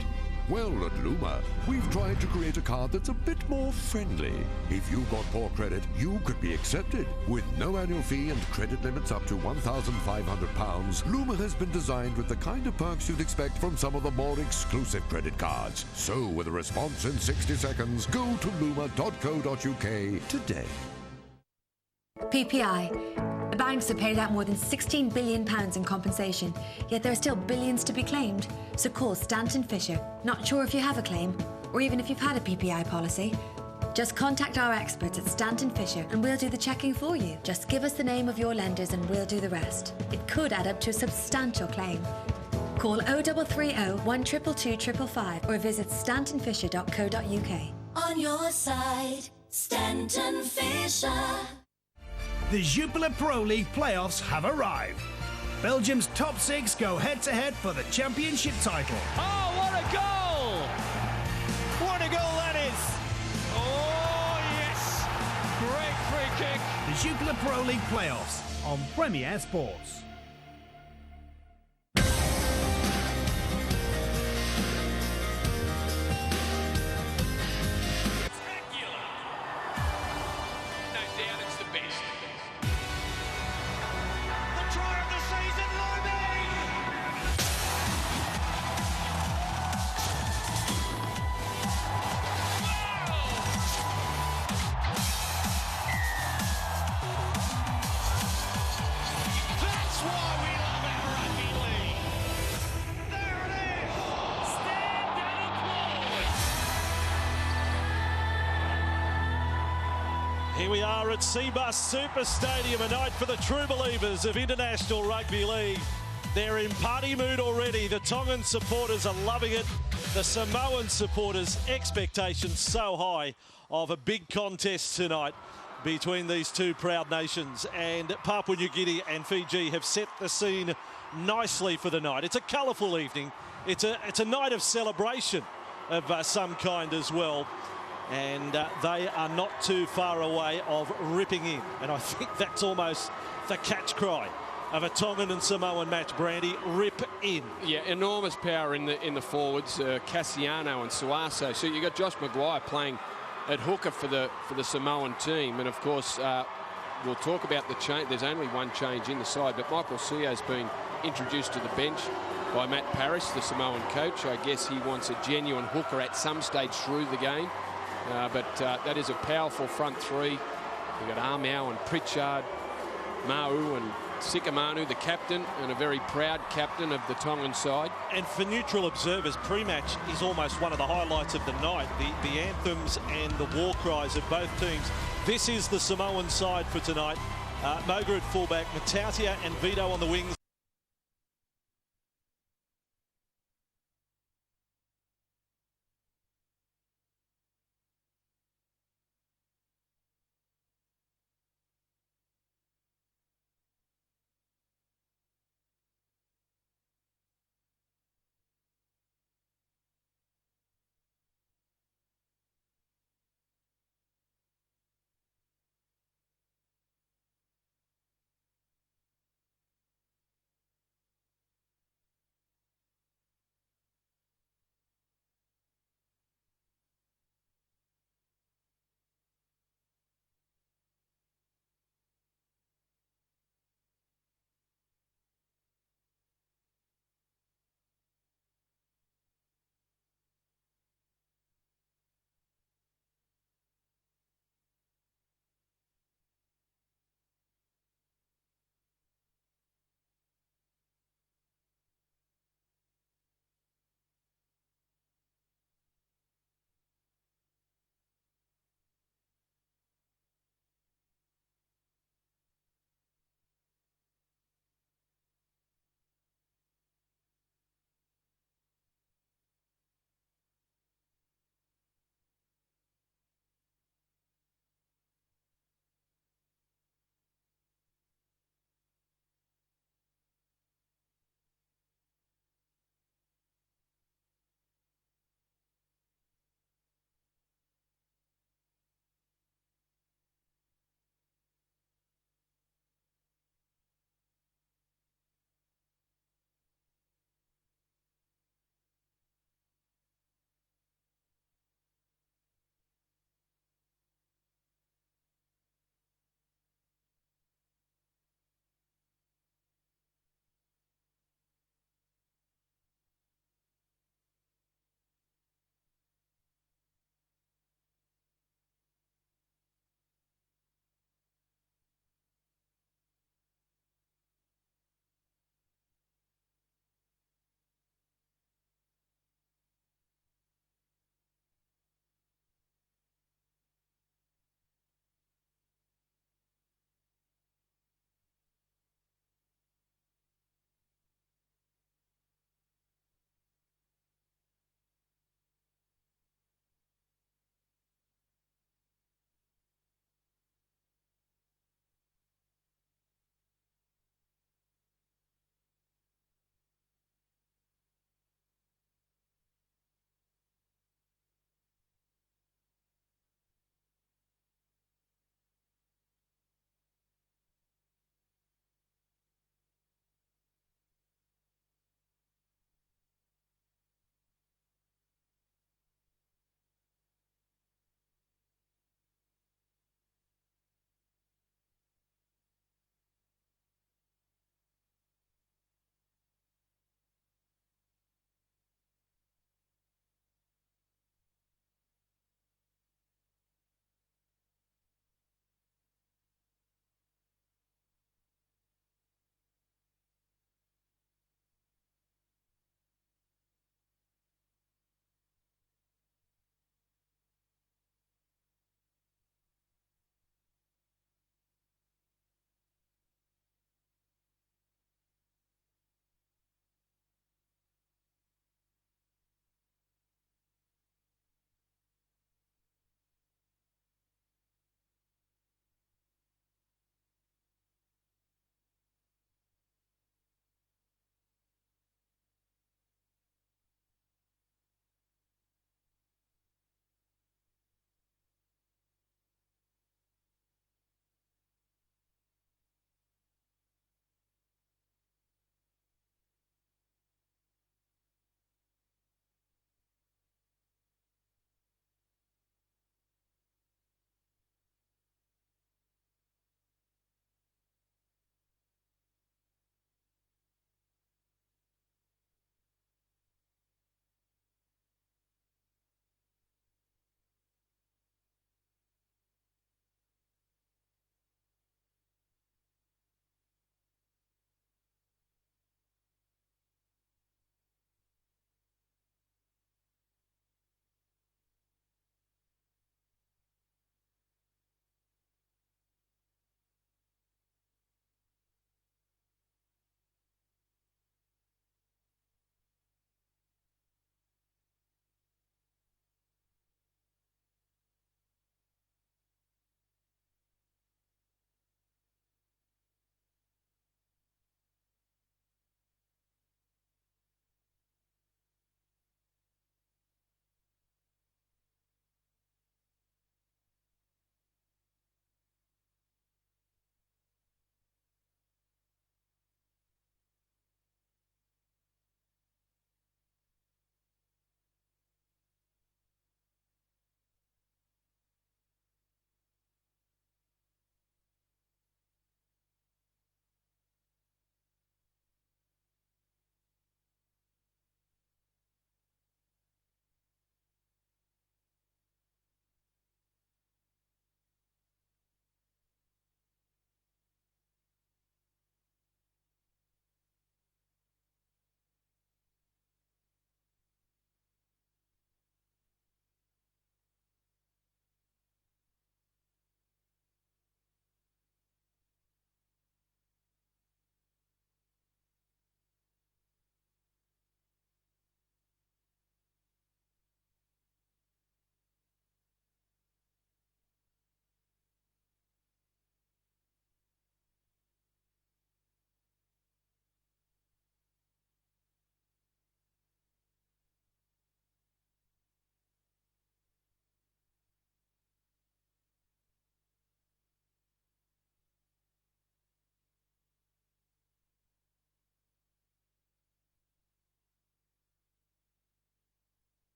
Well, at Luma, we've tried to create a card that's a bit more friendly. If you got poor credit, you could be accepted. With no annual fee and credit limits up to £1,500, Luma has been designed with the kind of perks you'd expect from some of the more exclusive credit cards. So, with a response in 60 seconds, go to luma.co.uk today. PPI. The banks have paid out more than £16 billion in compensation, yet there are still billions to be claimed. So call Stanton Fisher. Not sure if you have a claim, or even if you've had a PPI policy? Just contact our experts at Stanton Fisher and we'll do the checking for you. Just give us the name of your lenders and we'll do the rest. It could add up to a substantial claim. Call 0330 122 555 or visit stantonfisher.co.uk. On your side, Stanton Fisher. The Jupiler Pro League playoffs have arrived. Belgium's top 6 go head-to-head for the championship title. Oh, what a goal! What a goal that is! Oh, yes! Great free kick. The Jupiler Pro League playoffs on Premier Sports. Here we are at Seabus Super Stadium, a night for the true believers of International Rugby League. They're in party mood already. The Tongan supporters are loving it. The Samoan supporters' expectations so high of a big contest tonight between these two proud nations. And Papua New Guinea and Fiji have set the scene nicely for the night. It's a colourful evening. It's a night of celebration of some kind as well. and they are not too far away of ripping in. And I think that's almost the catch cry of a Tongan and Samoan match, Brandy. Rip in. Yeah, enormous power in the forwards, Cassiano and Suaso. So you got Josh Maguire playing at hooker for the Samoan team, and of course we'll talk about the change. There's only one change in the side, but Michael Sio's been introduced to the bench by Matt Parrish, the Samoan coach. I guess he wants a genuine hooker at some stage through the game, but that is a powerful front three. You've got Armau and Pritchard, Mau and Sikamanu, the captain, and a very proud captain of the Tongan side. And for neutral observers, pre-match is almost one of the highlights of the night. The anthems and the war cries of both teams. This is the Samoan side for tonight. Moga at fullback, Matautia and Vito on the wings.